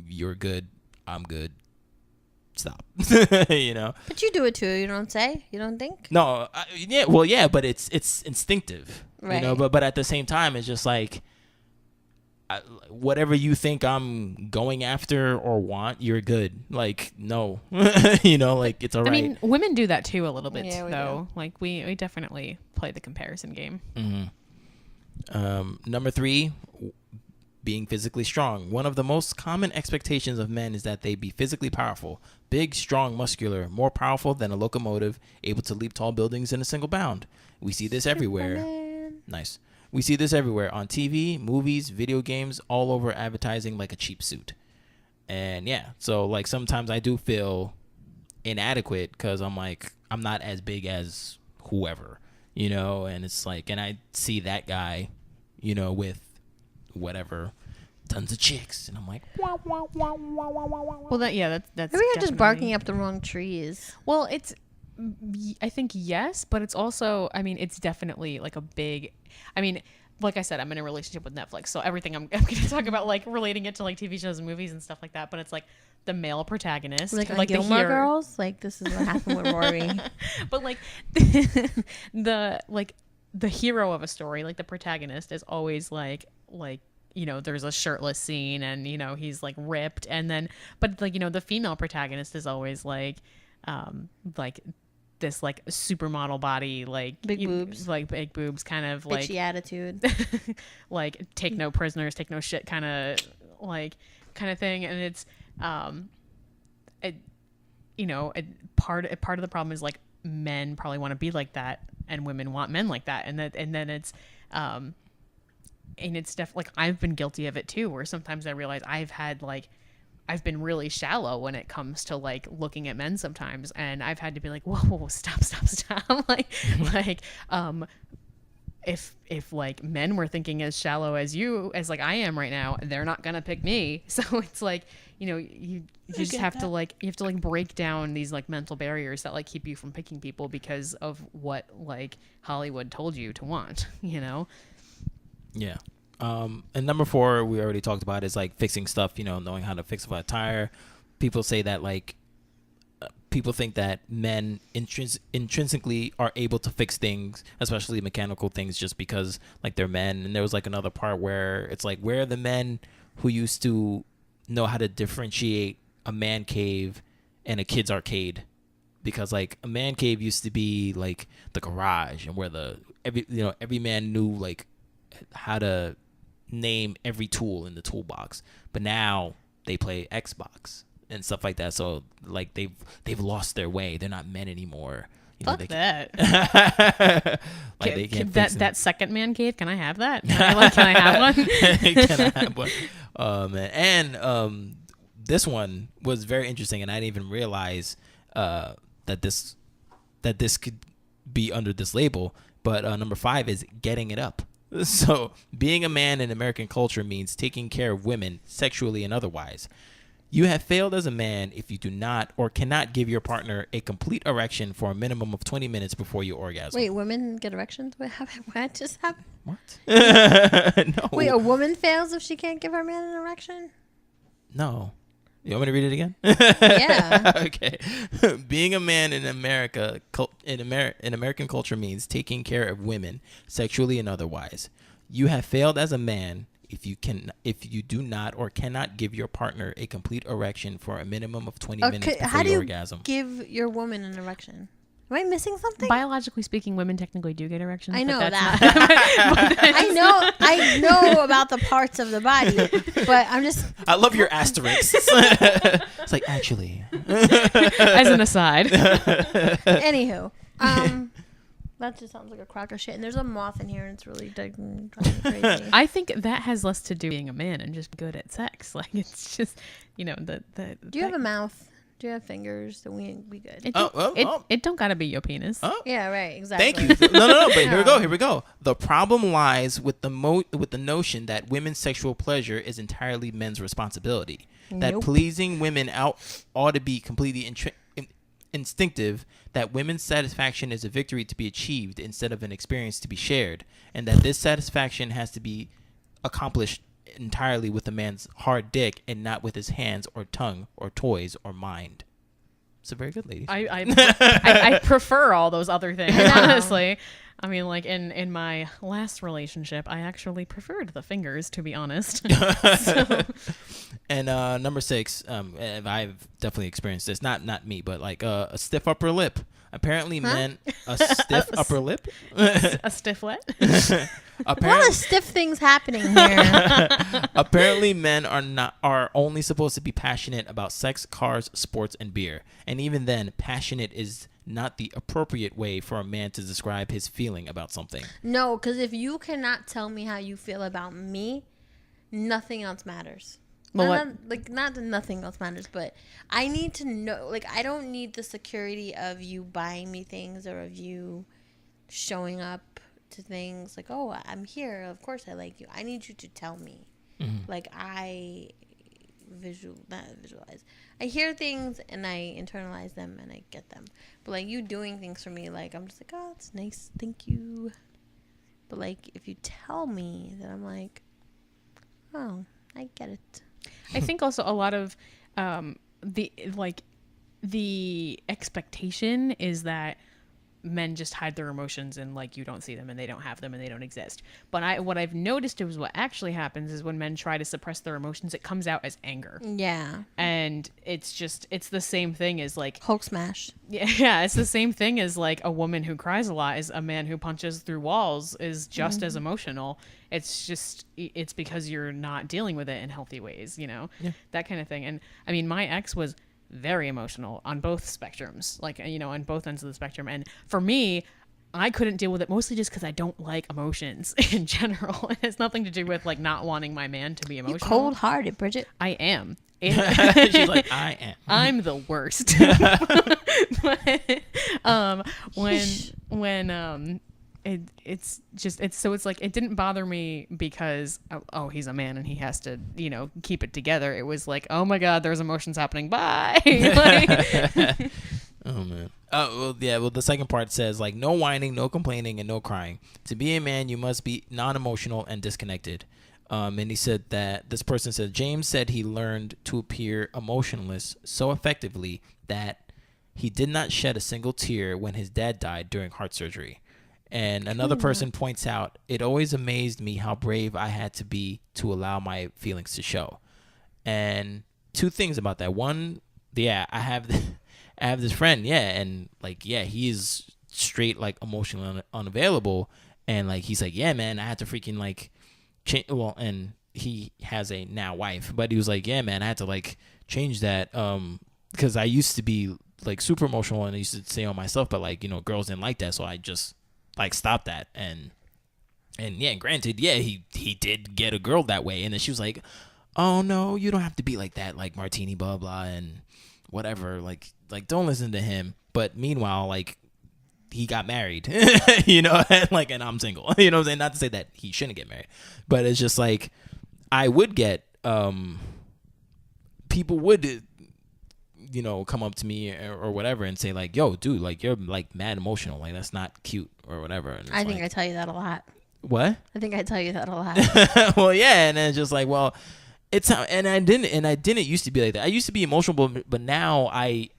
B: You're good, I'm good. Stop. You know.
A: But you do it too. You don't say. You don't think.
B: No. But it's instinctive. Right. You know. But at the same time, it's just like, whatever you think I'm going after or want, you're good. Like, no. You know, like, it's all right.
C: I mean, women do that too a little bit,
A: yeah,
C: though. Like, we definitely play the comparison game.
B: Mm-hmm. Number 3, being physically strong. One of the most common expectations of men is that they be physically powerful, big, strong, muscular, more powerful than a locomotive, able to leap tall buildings in a single bound. We see this everywhere. Nice. We see this everywhere on TV, movies, video games, all over advertising like a cheap suit. And yeah, so like sometimes I do feel inadequate because I'm like, I'm not as big as whoever, you know, and it's like, and I see that guy, you know, with whatever, tons of chicks, and I'm like, wah, wah, wah, wah, wah, wah, wah.
C: Well, that's
A: maybe you're just barking up the wrong trees.
C: Well, I think yes, but it's also, I mean, it's definitely like a big, I mean, like I said, I'm in a relationship with Netflix, so everything I'm going to talk about, like relating it to like TV shows and movies and stuff like that, but it's like the male protagonist,
A: like Gilmore Girls, like this is what happened with Rory.
C: But like the hero of a story, like the protagonist is always like you know, there's a shirtless scene and, you know, he's like ripped, and then but like, you know, the female protagonist is always like this like supermodel body, like
A: big boobs,
C: kind of like
A: bitchy attitude,
C: like take no prisoners, take no shit kind of thing. And it's part of the problem is like men probably want to be like that and women want men like that, and then it's and it's definitely like I've been guilty of it too, where sometimes I realize I've been really shallow when it comes to like looking at men sometimes, and I've had to be like, whoa, stop. if like men were thinking as shallow as like I am right now, they're not gonna pick me. So it's like, you know, you just have to like break down these like mental barriers that like keep you from picking people because of what like Hollywood told you to want, you know?
B: Yeah. And number 4, we already talked about, is like fixing stuff, you know, knowing how to fix a flat tire. People say that like, people think that men intrinsically are able to fix things, especially mechanical things, just because like they're men. And there was like another part where it's like, where are the men who used to know how to differentiate a man cave and a kid's arcade? Because like a man cave used to be like the garage, and where every man knew like how to name every tool in the toolbox. But now they play Xbox and stuff like that. So like they've lost their way. They're not men anymore. You
C: Fuck
B: know,
C: that.
B: Like they can't fix
C: that second man cave. Can I have that? Can I have one?
B: Can I have one? And this one was very interesting, and I didn't even realize that this could be under this label. But number 5 is getting it up. So being a man in American culture means taking care of women sexually and otherwise. You have failed as a man if you do not or cannot give your partner a complete erection for a minimum of 20 minutes before you orgasm.
A: Wait, women get erections? What just happened?
B: What? No.
A: Wait, a woman fails if she can't give her man an erection?
B: No. You want me to read it again?
A: Yeah.
B: Okay. Being a man in America, in American culture means taking care of women sexually and otherwise. You have failed as a man if you do not or cannot give your partner a complete erection for a minimum of 20 minutes before
A: how do you
B: orgasm.
A: Give your woman an erection? Am I missing something?
C: Biologically speaking, women technically do get erections.
A: I know
C: but
A: that.
C: Not,
A: I know about the parts of the body, but I'm just.
B: I love your asterisks. It's like, actually.
C: as an aside.
A: Anywho, that just sounds like a crock of shit. And there's a moth in here, and it's really driving me crazy.
C: I think that has less to do with being a man and just good at sex. Like it's just, you know, the.
A: Do you have a mouth? Do you have fingers? Then we good.
C: It don't gotta be your penis.
B: Oh.
A: Yeah, right. Exactly.
B: Thank you. No. But here we go. The problem lies with the notion that women's sexual pleasure is entirely men's responsibility. That pleasing women ought to be completely instinctive. That women's satisfaction is a victory to be achieved instead of an experience to be shared, and that this satisfaction has to be accomplished entirely with a man's hard dick and not with his hands or tongue or toys or mind. So very good, ladies.
C: I prefer all those other things, honestly. I mean, like in my last relationship, I actually preferred the fingers, to be honest.
B: And number 6, I've definitely experienced this. Not me, but like a stiff upper lip. Apparently, men a stiff upper lip.
C: A stiff what?
A: A lot of stiff things happening here.
B: Apparently, men are only supposed to be passionate about sex, cars, sports, and beer. And even then, passionate is not the appropriate way for a man to describe his feeling about something.
A: No, because if you cannot tell me how you feel about me, nothing else matters.
C: Well,
A: not that nothing else matters, but I need to know. Like, I don't need the security of you buying me things or of you showing up to things like, oh, I'm here. Of course I like you. I need you to tell me. Mm-hmm. Like, I visualize. I hear things and I internalize them and I get them. But like you doing things for me, like I'm just like, oh, it's nice, thank you. But like if you tell me, then I'm like, oh, I get it.
C: I think also a lot of the expectation is that men just hide their emotions and like you don't see them and they don't have them and they don't exist. But what I've noticed is what actually happens is when men try to suppress their emotions, it comes out as anger.
A: Yeah.
C: And it's the same thing as like
A: Hulk smash.
C: Yeah, it's the same thing as like a woman who cries a lot is a man who punches through walls is just as emotional. It's because you're not dealing with it in healthy ways, you know, that kind of thing. And I mean, my ex was very emotional on both spectrums, like, you know, on both ends of the spectrum. And for me, I couldn't deal with it mostly just because I don't like emotions in general. It has nothing to do with like not wanting my man to be emotional.
A: You're cold-hearted, Brigid.
C: I am.
B: She's like, I am.
C: I'm the worst. But, it's just it's like it didn't bother me because oh he's a man and he has to keep it together. It was like, oh my god, there's emotions happening. Bye. Like,
B: oh man. Well, yeah. Well, the second part says like no whining, no complaining, and no crying. To be a man, you must be non-emotional and disconnected. And he said that this person said James said he learned to appear emotionless so effectively that he did not shed a single tear when his dad died during heart surgery. And another person points out, it always amazed me how brave I had to be to allow my feelings to show. And two things about that. One, yeah, I have this friend, yeah, and like, yeah, he is straight like emotionally unavailable, and like he's like, yeah, man, I had to freaking like change. Well, and he has a now wife, but he was like, yeah, man, I had to like change that because I used to be like super emotional and I used to say on myself, but like girls didn't like that, so I just like stopped that. And yeah, granted, yeah, he did get a girl that way, and then she was like, oh no, you don't have to be like that, like Martini, blah blah, and whatever, like don't listen to him. But meanwhile, like he got married, and like, and I'm single, what I'm saying? Not to say that he shouldn't get married, but it's just like I would get people would come up to me or whatever and say like, yo, dude, like you're like mad emotional, like that's not cute or whatever. And
A: I think I tell you that a lot.
B: What?
A: I think I tell you that a lot.
B: Well, yeah, and then it's just like, well, it's how, and I didn't used to be like that. I used to be emotional, but now I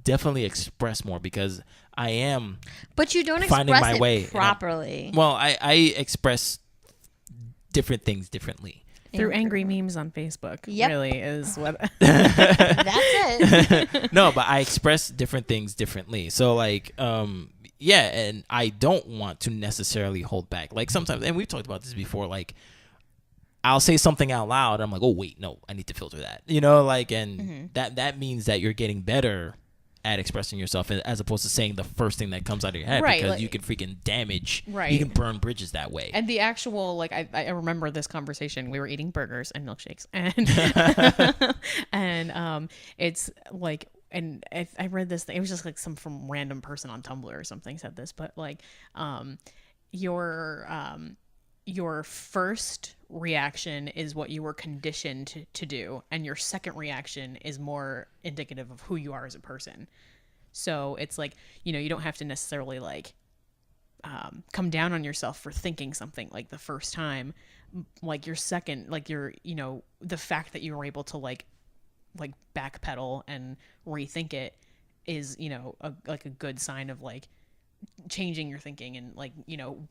B: definitely express more because I am.
A: But you don't
B: finding
A: express
B: my
A: it
B: way
A: properly.
B: Well, I express different things differently.
C: Through angry memes on Facebook.
A: Yep.
C: Really is what.
A: That's it.
B: No, but I express different things differently. So like, yeah, and I don't want to necessarily hold back. Like sometimes, and we've talked about this before, like I'll say something out loud. And I'm like, oh wait, no, I need to filter that. Like, and that means that you're getting better at expressing yourself as opposed to saying the first thing that comes out of your head,
C: right,
B: because
C: like,
B: you can freaking damage,
C: right.
B: You can burn bridges that way.
C: And the actual, like, I remember this conversation. We were eating burgers and milkshakes, and it's like, and I read this thing. It was just like some from random person on Tumblr or something said this, but like, your first reaction is what you were conditioned to do, and your second reaction is more indicative of who you are as a person. So it's like, you don't have to necessarily like come down on yourself for thinking something like the first time. Like your second, like your, the fact that you were able to like backpedal and rethink it is, like a good sign of like changing your thinking and like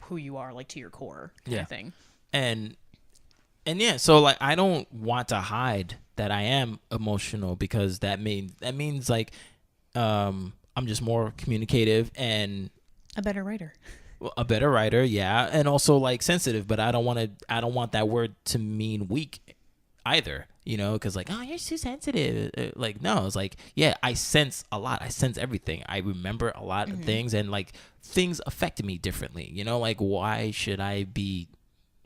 C: who you are, like to your core kind of thing. And yeah, so like I don't want to hide that I am emotional, because that means like I'm just more communicative and a better writer.
B: Well, a better writer, yeah, and also like sensitive, but I don't want that word to mean weak either, because like, oh, you're too sensitive. Like, no, it's like, yeah, I sense a lot. I sense everything. I remember a lot of things, and like things affect me differently. Like, why should I be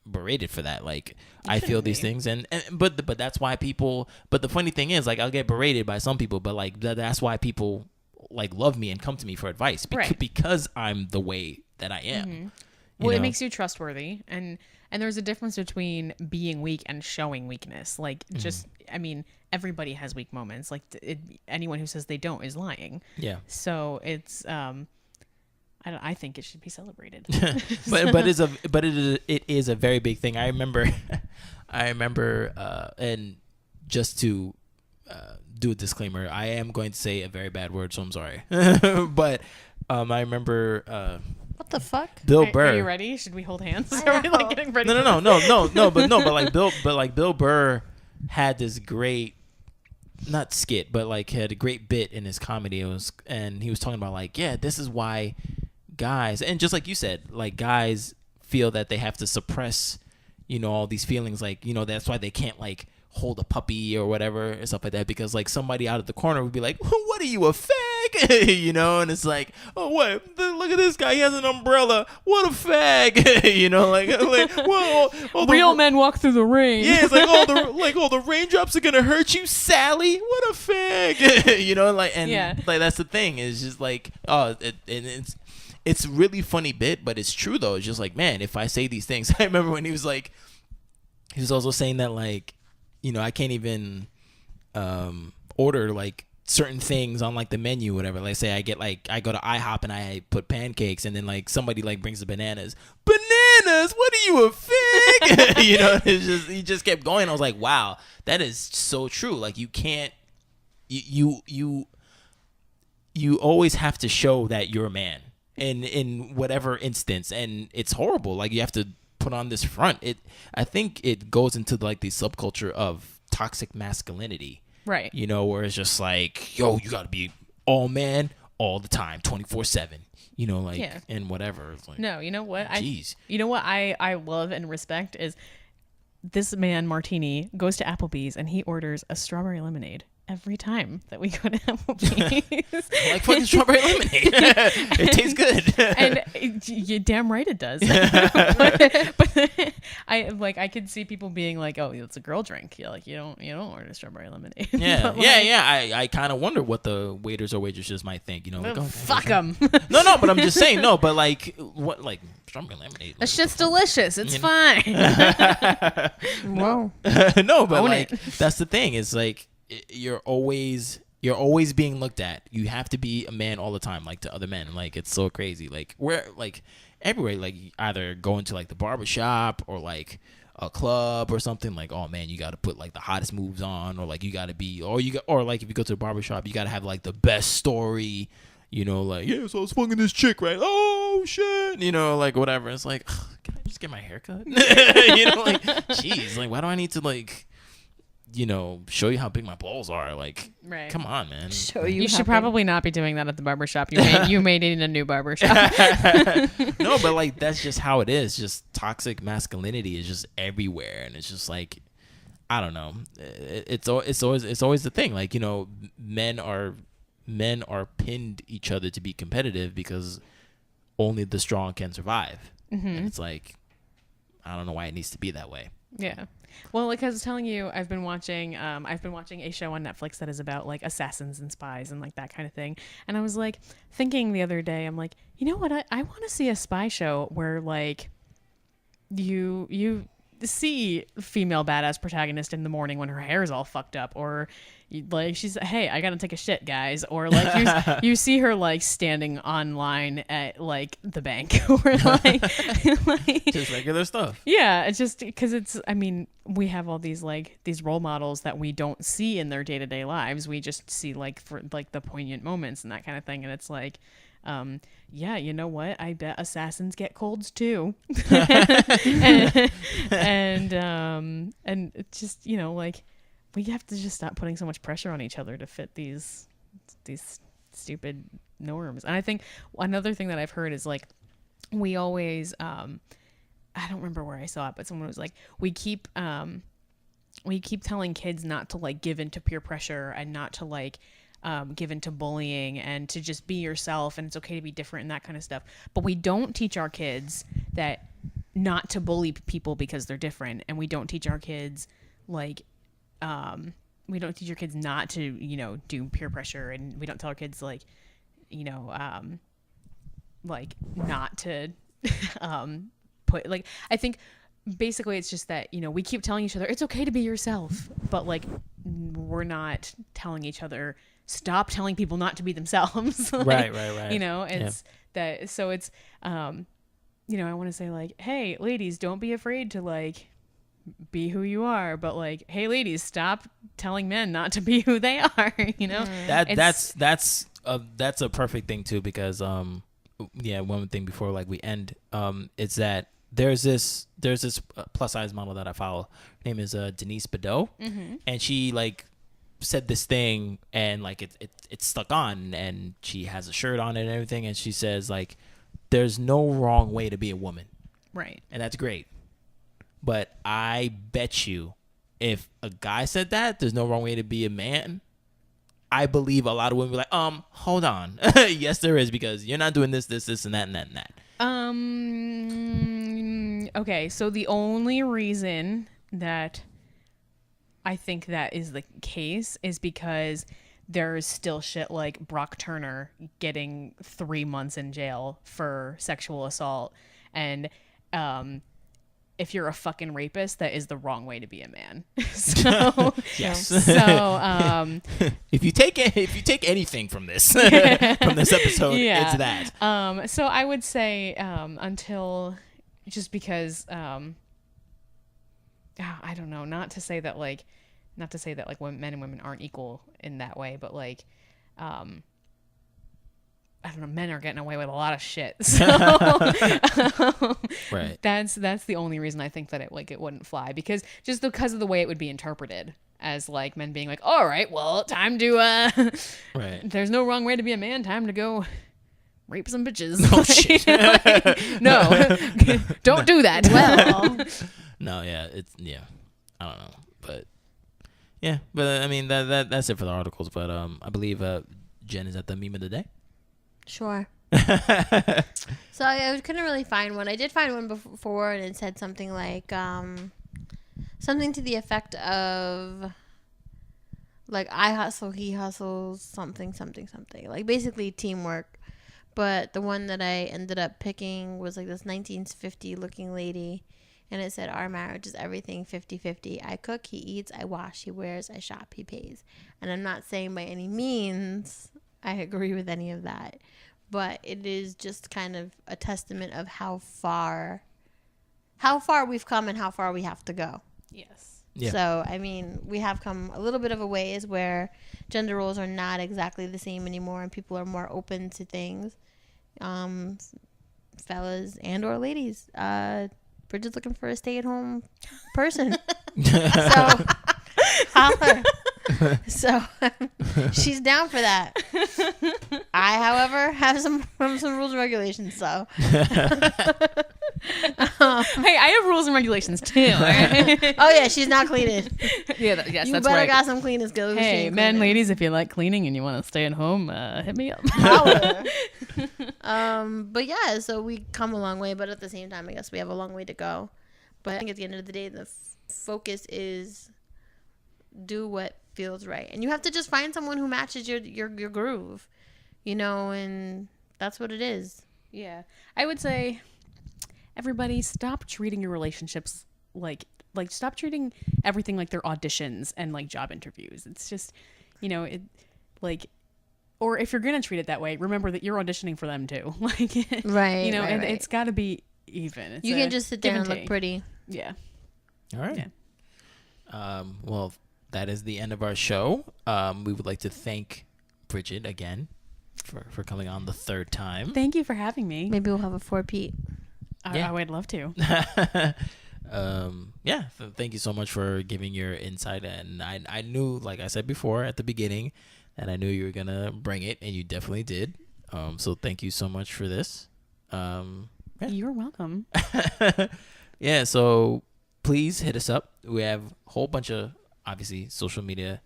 B: berated for that? Like, I feel these things, but that's why people. But the funny thing is, like, I'll get berated by some people, but like that's why people like love me and come to me for advice, because I'm the way that I am.
C: Well, it makes you trustworthy, and there's a difference between being weak and showing weakness. Like, just, I mean, everybody has weak moments. Like, anyone who says they don't is lying. Yeah. So it's, I think it should be celebrated. but it is a very big thing. I remember, and just to do a disclaimer, I am going to say a very bad word, so I'm sorry. But I remember.
A: What the fuck?
B: Bill Burr.
C: Are you ready? Should we hold hands? Are we like getting ready?
B: No. But Bill Burr had this great, not skit, but like had a great bit in his comedy. And he was talking about like, yeah, this is why guys, and just like you said, like guys feel that they have to suppress, all these feelings. Like, that's why they can't like hold a puppy or whatever and stuff like that, because like somebody out of the corner would be like, what are you, a fag? And it's like, oh, what, look at this guy, he has an umbrella, what a fag. Like well,
C: real men walk through the rain.
B: Yeah, it's like all the raindrops are gonna hurt you, Sally, what a fag. Like, and like that's the thing, is just like, oh, it's it's really funny bit, but it's true though. It's just like, man, if I say these things, I remember when he was also saying that like, I can't even order like certain things on like the menu, whatever. Like say I go to IHOP and I put pancakes, and then like somebody like brings the bananas. Bananas? What are you, a fig? He just kept going. I was like, wow, that is so true. Like you can't, you always have to show that you're a man in whatever instance, and it's horrible. Like you have to put on this front. I think it goes into like the subculture of toxic masculinity.
C: Right.
B: Where it's just like, yo, you got to be all man all the time, 24/7, and whatever. It's like,
C: no, you know what?
B: Jeez.
C: You know what I love and respect is this man, Martini, goes to Applebee's and he orders a strawberry lemonade every time that we go to Applebee's.
B: I like fucking strawberry lemonade. It tastes good.
C: And you're damn right it does. but I could see people being like, "Oh, it's a girl drink." You're like, you don't order strawberry lemonade.
B: Yeah, yeah. I kind of wonder what the waiters or waitresses might think. Like,
C: fuck them.
B: No, but I'm just saying. No, but like, what, like strawberry lemonade?
C: It's just delicious. It's fine.
A: Whoa.
B: No, but
C: Own
B: like
C: it.
B: that's the thing. It's like you're always being looked at. You have to be a man all the time, like to other men. Like it's so crazy. Like we're like everywhere. Like either going to like the barbershop or like a club or something. Like, oh man, you got to put like the hottest moves on, or like you got to be, or like if you go to the barbershop, you got to have like the best story. Like, yeah, so I was fucking this chick, right? Oh shit, like whatever. It's like, can I just get my hair cut? Like, jeez, like why do I need to like, show you how big my balls are? Like,
C: Right.
B: Come on, man.
A: Show
C: You
A: how
C: should
A: big-
C: probably not be doing that at the barbershop. You may need a new barbershop.
B: No, but like that's just how it is. Just toxic masculinity is just everywhere, and it's just like, I don't know. It's always the thing. Like men are pinned each other to be competitive because only the strong can survive.
C: Mm-hmm.
B: And it's like, I don't know why it needs to be that way.
C: Yeah. Well, like I was telling you, I've been watching a show on Netflix that is about like assassins and spies and like that kind of thing. And I was like thinking the other day, I'm like, you know what? I want to see a spy show where like you see female badass protagonist in the morning when her hair is all fucked up, or like she's, hey, I gotta take a shit, guys, or like you see her like standing online at like the bank or like
B: Just regular stuff.
C: yeah, it's just because we have all these role models that we don't see in their day-to-day lives. We just see like for like the poignant moments and that kind of thing, and it's like yeah, you know what? I bet assassins get colds too. and it's just, like we have to just stop putting so much pressure on each other to fit these stupid norms. And I think another thing that I've heard is like we always I don't remember where I saw it, but someone was like, we keep telling kids not to like give into peer pressure and not to like give into bullying and to just be yourself, and it's okay to be different and that kind of stuff. But we don't teach our kids that not to bully people because they're different, and we don't teach our kids not to do peer pressure, and we don't tell our kids like not to put like, I think basically it's just that we keep telling each other it's okay to be yourself, but like we're not telling each other stop telling people not to be themselves.
B: Right.
C: It's that, so it's I want to say like, hey ladies, don't be afraid to like be who you are, but like, hey ladies, stop telling men not to be who they are.
B: That's a perfect thing too, because one thing before like we end, it's that there's this plus size model that I follow. Her name is Denise Bidot,
C: Mm-hmm.
B: and she like said this thing, and like it's stuck on, and she has a shirt on it and everything, and she says like, there's no wrong way to be a woman,
C: Right.
B: and that's great. But I bet you, if a guy said that, there's no wrong way to be a man, I believe a lot of women be like, hold on. Yes, there is, because you're not doing this, and that, and that, and that.
C: Okay, so the only reason that I think that is the case is because there's still shit like Brock Turner getting 3 months in jail for sexual assault. And if you're a fucking rapist, that is the wrong way to be a man. So
B: Yes.
C: So
B: if you take anything from this episode, it's that.
C: So I would say until, just because I don't know, not to say that like men and women aren't equal in that way, but like I don't know, men are getting away with a lot of shit. So
B: Right.
C: That's the only reason I think that it wouldn't fly, because of the way it would be interpreted as like men being like, all right, well, time to
B: Right.
C: there's no wrong way to be a man, time to go rape some bitches.
B: Oh, shit.
C: No, don't do that. Well,
B: No, yeah, I don't know, but yeah, but I mean that's it for the articles. But I believe Jen is at the meme of the day.
A: Sure. So I couldn't really find one. I did find one before, and it said something like something to the effect of like, I hustle, he hustles, something, like basically teamwork. But the one that I ended up picking was like this 1950 looking lady, and it said, our marriage is everything 50-50. I cook, he eats, I wash, he wears, I shop, he pays. And I'm not saying by any means I agree with any of that, but it is just kind of a testament of how far we've come and how far we have to go.
C: yes.
B: Yeah.
A: So, I mean, we have come a little bit of a ways where gender roles are not exactly the same anymore, and people are more open to things. Fellas and or ladies, Brigid's looking for a stay-at-home person. So, holler. So, she's down for that. I, however, have some rules and regulations. So,
C: Hey, I have rules and regulations too.
A: oh yeah, she's not cleaning.
C: Yeah, yes,
A: You
C: that's
A: better
C: right.
A: got some cleaning skills. She
C: Hey,
A: ain't
C: men,
A: cleaning.
C: ladies, if you like cleaning and you want to stay at home, hit me up.
A: Holler. But yeah, so we come a long way, but at the same time, I guess we have a long way to go. But I think at the end of the day, the focus is do what feels right, and you have to just find someone who matches your groove, and that's what it is.
C: Yeah, I would say, everybody, stop treating your relationships like stop treating everything like they're auditions and like job interviews. It's just, it like, or if you're gonna treat it that way, remember that you're auditioning for them too. Like,
A: Right,
C: and
A: right.
C: it's got to be even. It's
A: You can just sit there
C: give
A: and look
C: take.
A: pretty.
C: Yeah.
B: All right.
C: Yeah.
B: Well, that is the end of our show. We would like to thank Brigid again for coming on the third time.
C: Thank you for having me.
A: Maybe we'll have a 4-peat.
B: Yeah.
C: I would love to.
B: Thank you so much for giving your insight. And I knew, like I said before at the beginning, that I knew you were gonna bring it, and you definitely did. So thank you so much for this. Yeah.
C: You're welcome.
B: Yeah, so please hit us up. We have a whole bunch of, obviously, social media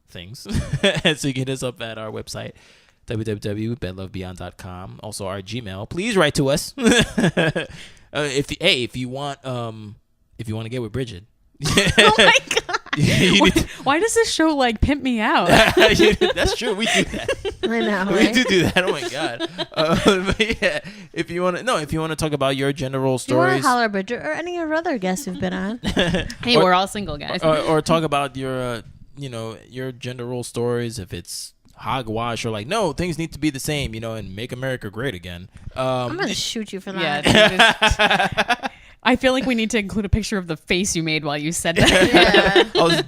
B: things. So you can hit us up at our website, www.bedlovebeyond.com. Also our Gmail. Please write to us. If you want to get with Brigid.
C: Oh my god! Why does this show like pimp me out?
B: That's true. We do that.
A: I know,
B: We
A: right?
B: do that. Oh my god. But yeah, if you want to talk about your gender role
A: You want
B: stories,
A: to holler, Bridget, or any of our other guests who've been on?
C: Hey, we're all single, guys.
B: or talk about your your gender role stories, if it's hogwash or like, no, things need to be the same, and make America great again.
A: I'm gonna shoot you for that.
C: Yeah. I feel like we need to include a picture of the face you made while you said that.
A: Yeah.
B: I was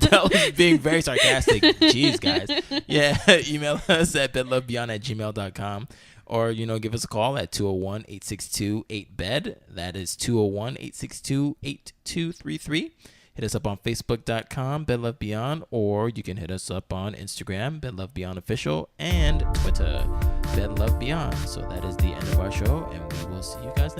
B: being very sarcastic. Jeez, guys. Yeah, email us at bedlovebeyond@gmail.com, or give us a call at 201-862-8bed. That is 201-862-8233. Hit us up on Facebook.com, Bedlove Beyond, or you can hit us up on Instagram, Bedlove Beyond Official, and Twitter, Bedlove Beyond. So that is the end of our show, and we will see you guys next